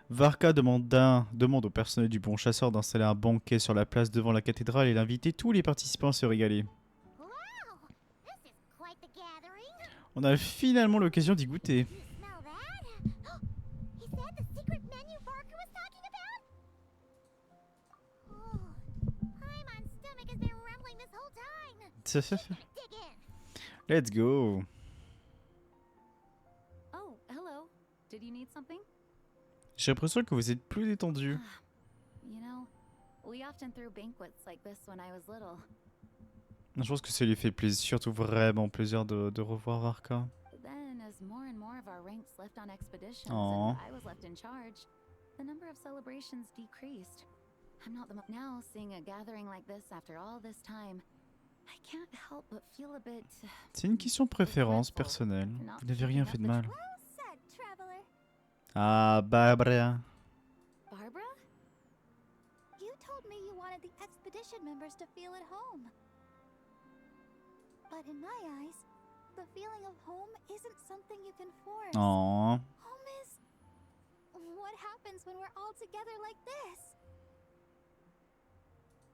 Varka demande au personnel du Bon Chasseur d'installer un banquet sur la place devant la cathédrale et d'inviter tous les participants à se régaler. On a finalement l'occasion d'y goûter. Let's go. Oh, hello. Did you need something? J'ai l'impression que vous êtes plus détendu. You know, we often threw banquets like this when I was little. Je pense que ça lui fait plaisir, surtout vraiment plaisir de revoir Varka. Then, as more and more of our ranks left on expeditions Aww. and I was left in charge, the number of celebrations decreased. I'm not the now seeing a gathering like this after all this time. I can't help but feel a bit. C'est une question de préférence personnelle. Vous n'avez rien fait de mal. Ah, Barbara. Barbara? You told me you wanted the expedition members to feel at home. But in my eyes, the feeling of home isn't something you can force. Aww. Home is what happens when we're all together like this.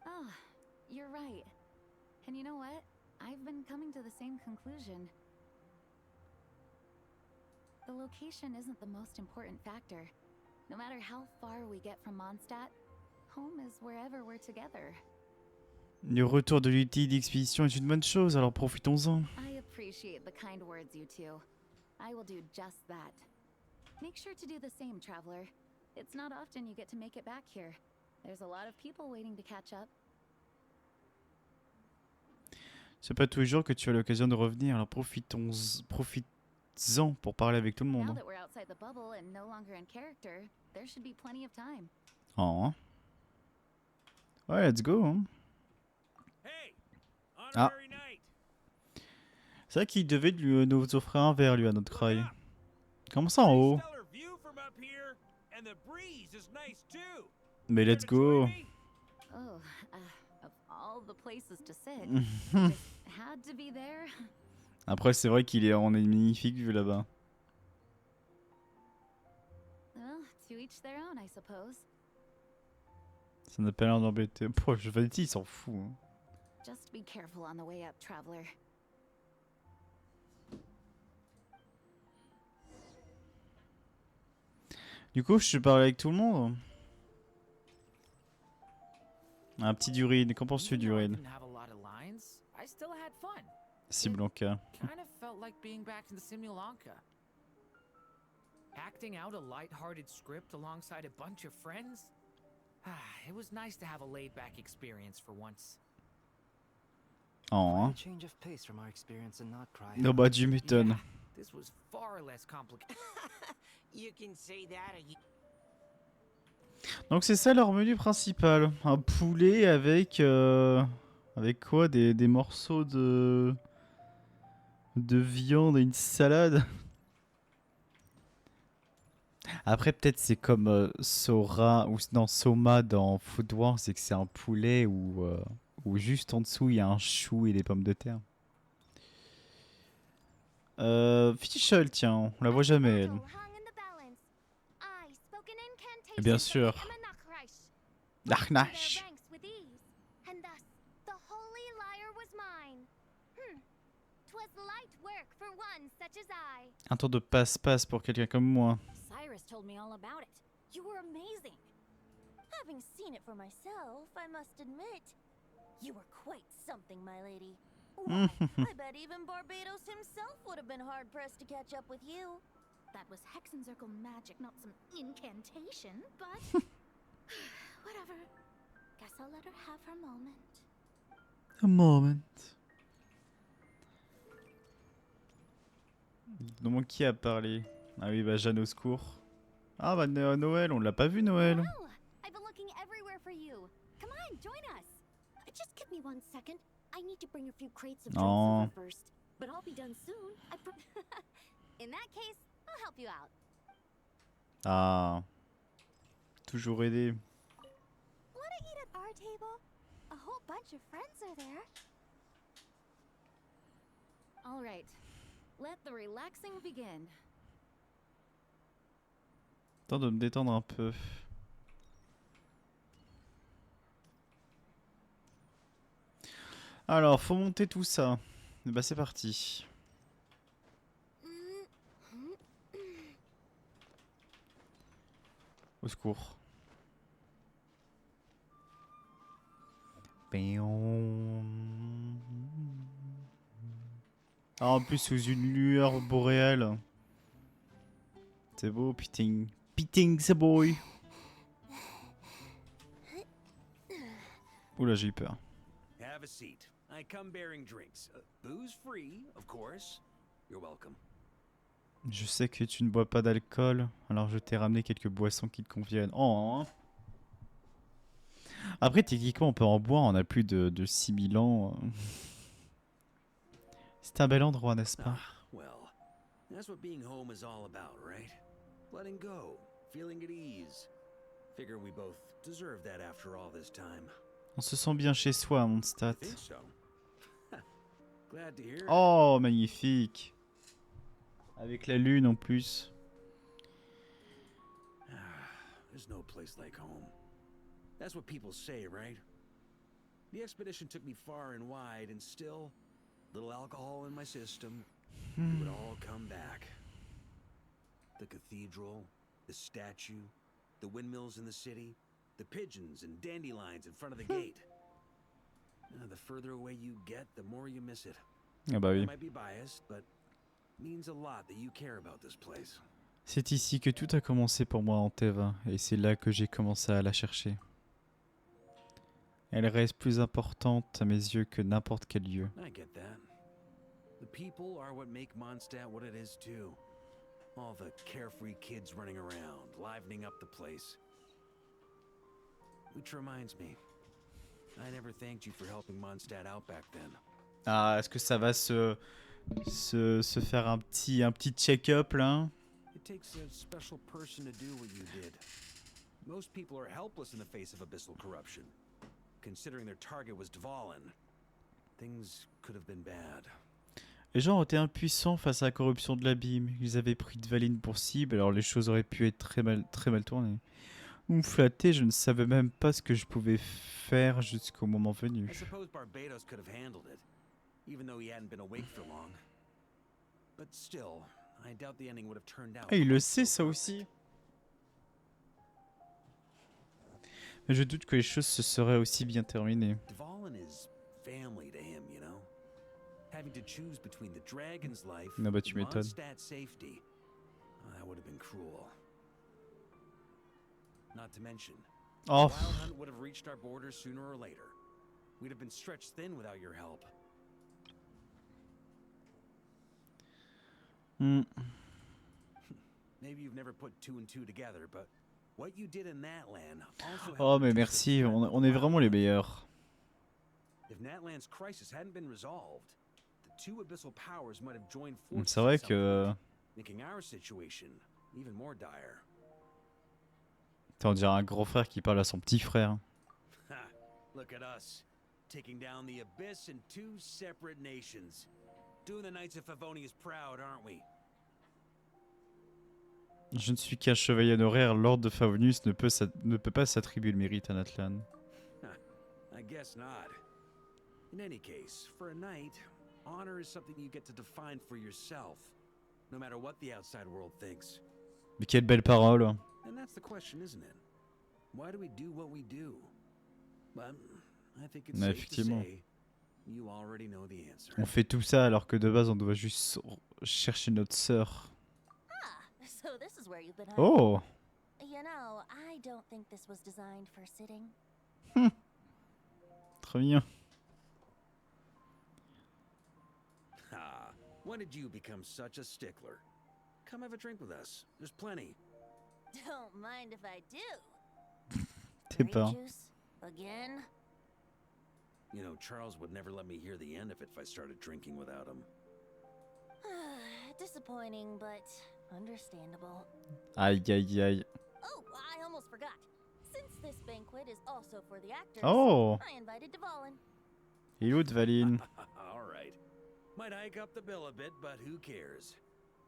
Ah, you're right. And you know what? I've been coming to the same conclusion. The location isn't the most important factor. No matter how far we get from Mondstadt, home is wherever we're together. Le retour de l'utilité d'expédition est une bonne chose, alors profitons-en. I appreciate the kind words, you two. I will do just that. Make sure to do the same, traveler. It's not often you get to make it back here. There's a lot of people waiting to catch up. C'est pas tous les jours que tu as l'occasion de revenir, alors profitons-en pour parler avec tout le monde. Now that we're outside the bubble and no longer in character, there should be plenty of time. Oh. Ouais, let's go. Hein. Hey, on Ah. C'est vrai qu'il devait nous offrir un verre, lui, à notre craille. Comment ça en haut? Mais let's go. Oh, of all the places to sit, just had to be there. Après, c'est vrai qu'il est en magnifique vue là-bas. Well, to each their own, I suppose. Ça n'a pas l'air d'embêter. Je vais dire, il s'en fout. Hein. Just be careful on the way up, traveler. Du coup, je suis parlé avec tout le monde. Un petit Durid. Qu'en penses-tu, Durid? Si Blanca. Kind of felt like being back in the Simulanka. Acting out a light-hearted script alongside a bunch of friends. It was nice to have a laid-back experience for once. Oh. A change of pace from our experience in Notcry. Non bah tu m'étonnes. This was far less complicated. You can say that. Donc c'est ça leur menu principal. Un poulet avec avec quoi, des morceaux de viande et une salade. Après peut-être c'est comme Sora ou non Soma dans Food Wars, c'est que c'est un poulet ou juste en dessous il y a un chou et des pommes de terre. Fischl, tiens, on la voit jamais elle. Et bien sûr. Nachnash. Un tour de passe-passe pour quelqu'un comme moi. Cyrus told me all about it. You were amazing. Having seen it for myself, I must admit, you were quite something, my lady. Why, I bet even Barbados himself would have been hard-pressed to catch up with you. That was Hexencircle magic, not some incantation, but... whatever. Guess I'll let her have her moment. A moment. Donc qui a parlé? Ah oui, bah Jeanne au secours. Ah bah Noël, on l'a pas vu Noël. Well, I've been looking everywhere for you. Come on, join us. Just give me 1 second. I need to bring a few crates of drinks over first. But I'll be done soon. In that case, I'll help you out. Ah. Toujours aider. Wanna eat at our table? A whole bunch of friends are there. All right. Let the relaxing begin. Temps de me détendre un peu. Alors, faut monter tout ça. Et bah c'est parti. Au secours. Ah, en plus sous une lueur boréale. C'est beau, pitting. Pitting, c'est boy. Oula, j'ai eu peur. Have a seat. I come bearing drinks. Booze free, of course. You're welcome. Je sais que tu ne bois pas d'alcool, alors je t'ai ramené quelques boissons qui te conviennent. Oh. Après, techniquement, on peut en boire, on a plus de 6000 ans. C'est un bel endroit, n'est-ce pas? Well, that's what being home is all about, right? Letting go, feeling at ease. Figure we both deserve that after all this time. On se sent bien chez soi, Mondstadt. I think so. Glad to hear it. Oh, magnifique. Avec la lune en plus. There's no place like home. That's what people say, right? The expedition took me far and wide, and still, little alcohol in my system, it would all come back. The cathedral, the statue, the windmills in the city, the pigeons and dandelions in front of the gate. The further away you get, the more you miss it. Ah bah oui. I might be biased, but it means a lot that you care about this place. C'est ici que tout a commencé pour moi en Teva, et c'est là que j'ai commencé à la chercher. Elle reste plus importante à mes yeux que n'importe quel lieu. I get that. The people are what make Mondstadt what it is too. All the carefree kids running around, livening up the place. Which reminds me, I never thanked you for helping Mondstadt out back then. Ah, est-ce que ça va se faire un petit check-up là? It takes a special person to do what you did. Most people are helpless in the face of abyssal corruption. Considering their target was Dvalin, things could have been bad. Les gens ont été impuissants face à la corruption de l'abîme. Ils avaient pris Dvalin pour cible, alors les choses auraient pu être très mal tournées. Vous me flattez, je ne savais même pas ce que je pouvais faire jusqu'au moment venu. I suppose Barbados could have handled it, even though he hadn't been awake for long. But still, I doubt the ending would have turned out. Ah, il le sait ça aussi. Mais je doute que les choses se seraient aussi bien terminées. Dvalin is family to him, you know. Having to choose between the dragon's life Ah bah, tu and m'étonnes. Mondstadt safety. That would have been cruel. Not to mention, Oh. the Wild Hunt would have reached our borders sooner or later. We'd have been stretched thin without your help. Hmm. Maybe you've never put two and two together, but what you did in Natlan also Oh, helped mais reduce merci, the threat on est vraiment les meilleurs. If Natlan's crisis hadn't been resolved, the two abyssal powers might have joined C'est forces vrai at some que... point, making our situation even more dire. On dirait un grand frère qui parle à son petit frère. Ha! Look at us, taking down the abyss in two separate nations. Doing the Knights of Favonius proud, aren't we? Je ne suis qu'un chevalier honoraire, Lord de Favonius ne peut pas s'attribuer le mérite à Natlan. I guess not. In any case, for a knight, honor is something you get to define for yourself, no matter what the outside world thinks. Mais quelle belle parole. And that's the question, isn't it? Why do we do what we do? But I think it's Ouais, safe to effectivement. say you already know the answer. On fait tout ça alors que de base on doit juste chercher notre sœur. So this is where you've been hiding. Oh! You know, I don't think this was designed for sitting. Très bien. Ah, when did you become such a stickler? Come have a drink with us. There's plenty. Don't mind if I do. T'es Grape pas. juice? Again? You know, Charles would never let me hear the end of it if I started drinking without him. Disappointing, but understandable. Aïe aïe aïe. Oh, I almost forgot. Since this banquet is also for the actors, Oh. I invited Dvalin. Il est où Dvalin? All right. Might hike up the bill a bit, but who cares?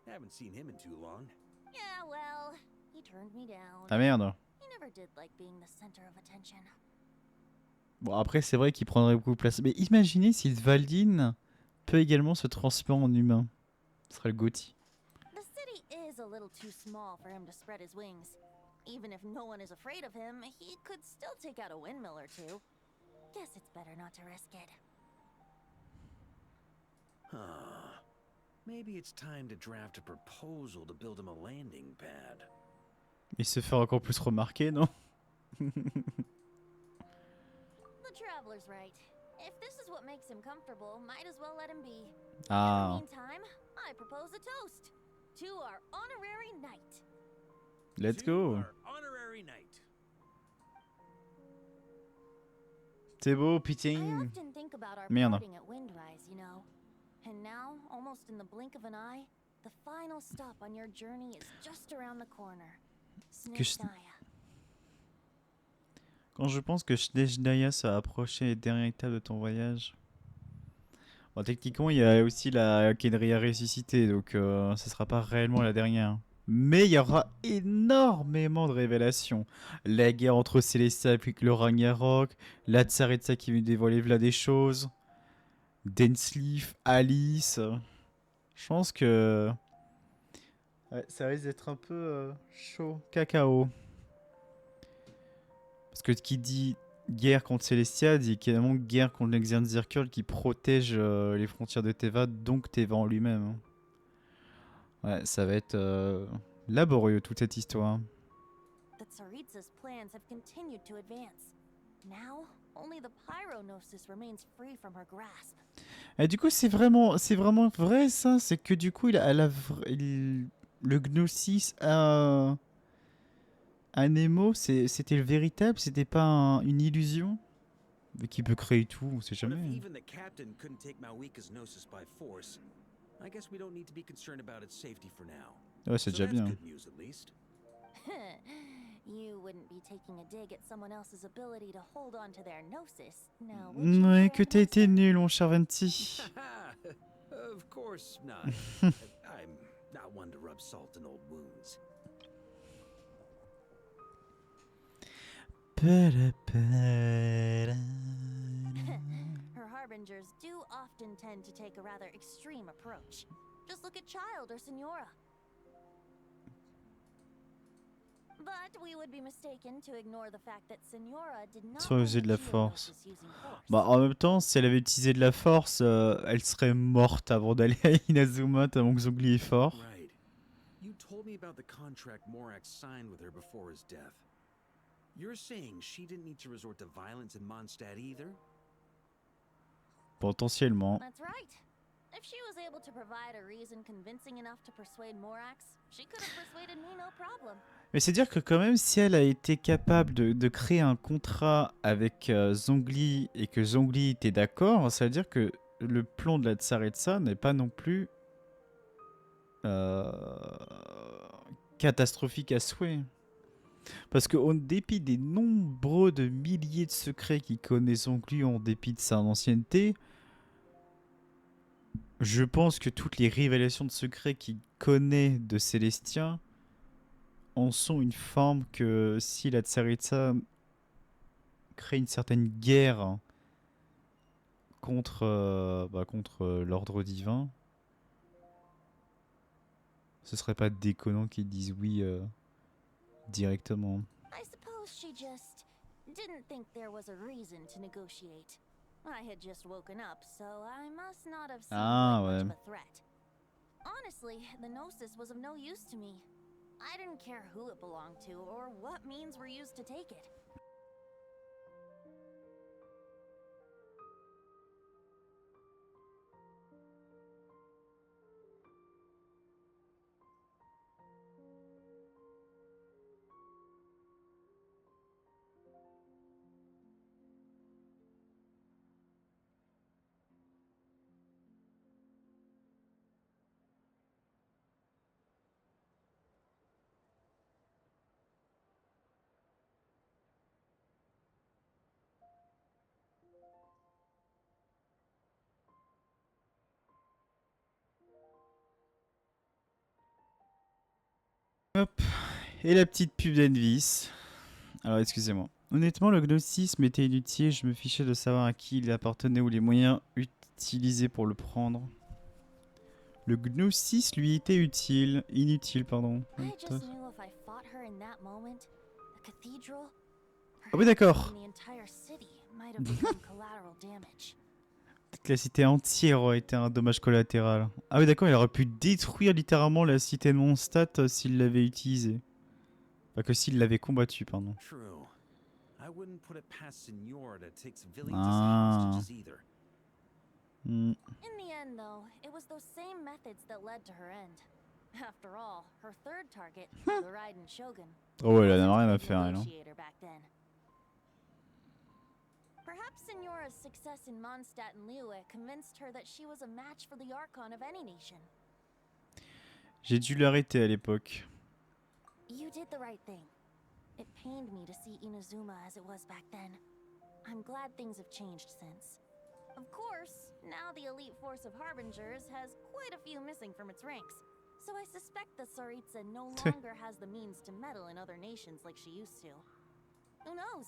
Haven't seen him in too long. Yeah, well, he turned me down. Ah merde. He never did like being the center of attention. Bon après c'est vrai qu'il prendrait beaucoup de place. Mais imaginez si Dvalin peut également se transformer en humain. Ce serait le Gauthier. The city is a little too small for him to spread his wings. Even if no one is afraid of him, he could still take out a windmill or two. Guess it's better not to risk it. Huh. Maybe it's time to draft a proposal to build him a landing pad. Il se fait encore plus remarquer, non? The traveler's right. If this is what makes him comfortable, might as well let him be. Ah. In the meantime, I propose a toast to our honorary knight. Let's go. Honorary knight. C'est beau, I putain. often think about our Merde. parting at Windrise, you know. And now, almost in the blink of an eye, the final stop on your journey is just around the corner. Que je- Snezhnaya. Quand je pense que Snezhnaya s'est approché des dernières étapes de ton voyage. Bon, techniquement, il y a aussi la Kenria ressuscitée, donc ça sera pas réellement la dernière. Mais il y aura énormément de révélations. La guerre entre Célestia et le Ragnarok, la Tsaritsa qui veut dévoiler là des choses, Densleaf, Alice. Je pense que ouais, ça risque d'être un peu chaud, cacao. Parce que qui dit guerre contre Célestia dit également guerre contre l'Exern Circle qui protège les frontières de Teva, donc Teva en lui-même. Ouais, ça va être laborieux toute cette histoire. The Tsaritsa's plans have continued to advance. Now, only the Pyronosis remains free from her grasp. Et du coup, c'est vraiment vrai ça, c'est que du coup, le Gnosis à Nemo, c'était le véritable, c'était pas une illusion. Qui peut créer tout, on sait But if jamais. even the captain couldn't take Malwika's gnosis by force, I guess we don't need to be concerned about its safety for now. Ouais, c'est So déjà that's bien. good news at least. You wouldn't be taking a dig at someone else's ability to hold on to their gnosis, now would you, Ouais, que t'as Grandmaster? été nul, mon cher Venti. Of course not. I'm not one to rub salt in old wounds. Her harbingers do often tend to take a rather extreme approach. Just look at Child or Signora. But we would be mistaken to ignore the fact that Signora did not Sans user de la only force. gnosis using force. Bah, en même temps, si elle avait utilisé de la force, elle serait morte avant d'aller à Inazuma, tellement que Zhongli est fort. Right. You told me about the contract Morax signed with her before his death. You're saying she didn't need to resort to violence in Mondstadt either? Potentiellement. That's right. If she was able to provide a reason convincing enough to persuade Morax, she could have persuaded me no problem. Mais c'est dire que quand même, si elle a été capable de créer un contrat avec Zhongli et que Zhongli était d'accord, ça veut dire que le plan de la Tsaritsa n'est pas non plus catastrophique à souhait. Parce qu'en dépit des nombreux de milliers de secrets qu'il connaît Zhongli, en dépit de sa ancienneté, je pense que toutes les révélations de secrets qu'il connaît de Célestien en sont une forme que si la Tsaritsa crée une certaine guerre contre, contre l'ordre divin, ce serait pas déconnant qu'ils disent oui directement. I suppose she just didn't think there was a reason to negotiate. I had just woken up, so I must not have seemed Ah, like ouais. much of a threat. Honestly, the gnosis was of no use to me. I didn't care who it belonged to or what means were used to take it. Hop, et la petite pub d'Envis. Alors excusez-moi. Honnêtement, le gnocisme était inutile, je me fichais de savoir à qui il appartenait ou les moyens utilisés pour le prendre. Le gnosis lui était utile, inutile pardon. I just knew if I fought her in that moment, the cathedral, Ah oui d'accord. and the entire city might have become collateral damage. Peut-être que la cité entière aurait été un dommage collatéral. Ah oui d'accord, il aurait pu détruire littéralement la cité de Mondstadt s'il l'avait utilisée. Pas que s'il l'avait combattu, pardon. True. I wouldn't put it past Signora to take civilians Ah. as hostages either. Hmm. In the end, though, it was those same methods that led to her end. After all, her third target, the Raiden Shogun, Oh ouais, elle en a rien à wasn't a faire elle. Hein. negotiator back then. Perhaps Signora's success in Mondstadt and Liyue convinced her that she was a match for the Archon of any nation. J'ai dû l'arrêter à l'époque. You did the right thing. It pained me to see Inazuma as it was back then. I'm glad things have changed since. Of course, now the elite force of Harbingers has quite a few missing from its ranks. So I suspect that Tsaritsa no longer has the means to meddle in other nations like she used to. Who knows?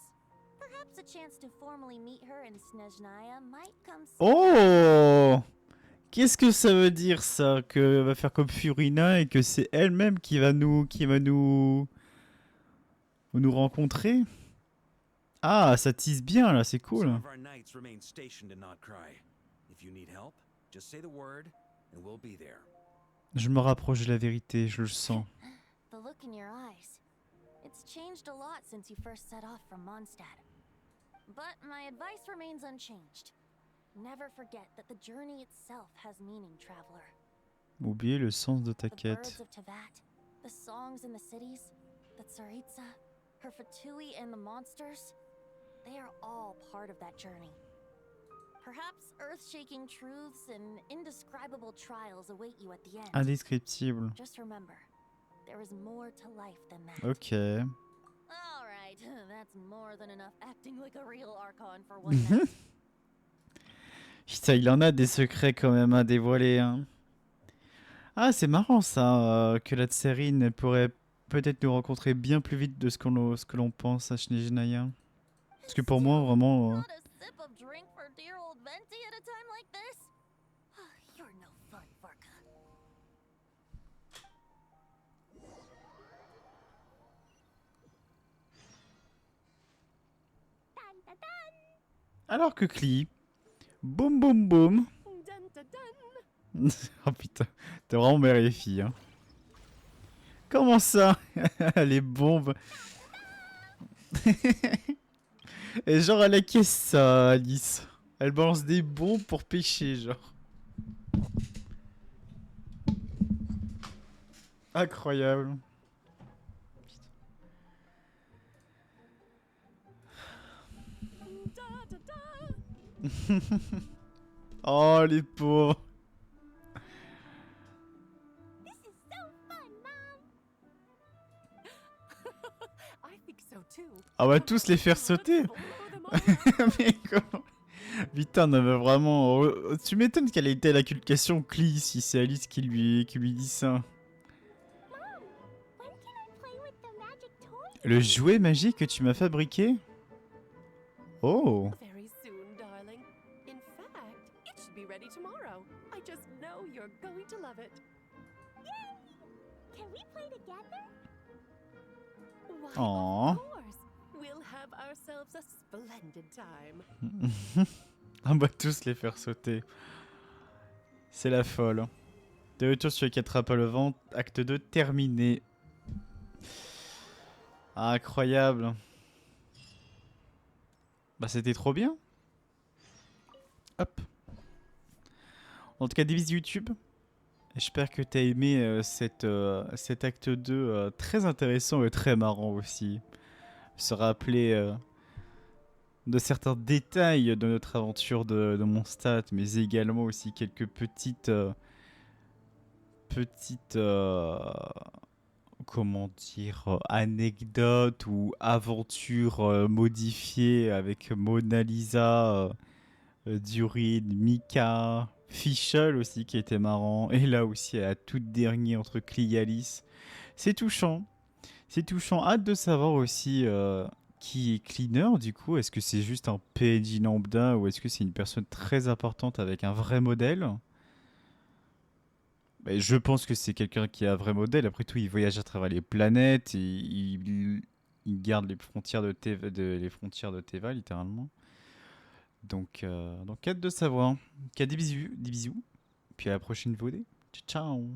Perhaps a chance to formally meet her in Snezhnaya might come soon. Oh! Qu'est-ce que ça veut dire ça? Que va faire comme Furina et que c'est elle-même qui va nous rencontrer? Ah, ça tease bien là, c'est cool. Some of our knights remain stationed in Notcry. If you need help, just say the word and we'll be there. Je me rapproche de la vérité, je le sens. The look in your eyes. It's changed a lot since you first set off from Mondstadt. But my advice remains unchanged. Never forget that the journey itself has meaning, traveler. Oublier le sens de ta The birds quête. of Teyvat, the songs in the cities, the Tsaritsa, her Fatui and the monsters. they are all part of that journey. Perhaps earth-shaking truths and indescribable trials await you at the end. Indescriptible. Just remember, there is more to life than that. Ok. All right, that's more than enough acting like a real Archon for one night. Putain, il en a des secrets quand même à dévoiler. Hein. Ah, c'est marrant ça, que la Tsérine pourrait peut-être nous rencontrer bien plus vite de ce que l'on pense à Snezhnaya. Parce que pour moi, vraiment... Not a sip of drink for dear old Venti at a time like this? You're no fun, Varka. Alors que Klee... Boum boum boum. Oh putain, t'es vraiment mère et fille. Hein. Comment ça? Les bombes. Et genre à la caisse ça, Alice. Elle balance des bombes pour pêcher, genre. Incroyable. Oh les pauvres. On va tous les faire sauter. Mais comment? Putain, non mais vraiment... Tu m'étonnes qu'elle ait été à la cultivation Klee si c'est Alice qui lui dit ça. Le jouet magique que tu m'as fabriqué? Oh. Very soon, darling. In fact, it should be ready tomorrow. I just know you're going to love it. Can we play together? Why, Aww. of course. We'll have ourselves a splendid time. On va tous les faire sauter. C'est la folle. De retour sur les 4 pas le vent, acte 2 terminé. Ah, incroyable. Bah c'était trop bien. Hop. En tout cas, des bisous YouTube. J'espère que t'as aimé cet acte 2 très intéressant et très marrant aussi. Se rappeler de certains détails de notre aventure de Mondstadt, mais également aussi quelques petites comment dire, anecdotes ou aventures modifiées avec Mona Lisa, Durin, Mika, Fischl aussi qui était marrant, et là aussi à la toute dernière entre Klee et Alice. C'est touchant. C'est touchant. Hâte de savoir aussi qui est Cleaner du coup. Est-ce que c'est juste un PNJ lambda ou est-ce que c'est une personne très importante avec un vrai modèle? Bah, je pense que c'est quelqu'un qui a un vrai modèle. Après tout, il voyage à travers les planètes et il garde les frontières de Teva littéralement. Donc hâte de savoir. Des bisous. Puis à la prochaine vidéo. Ciao.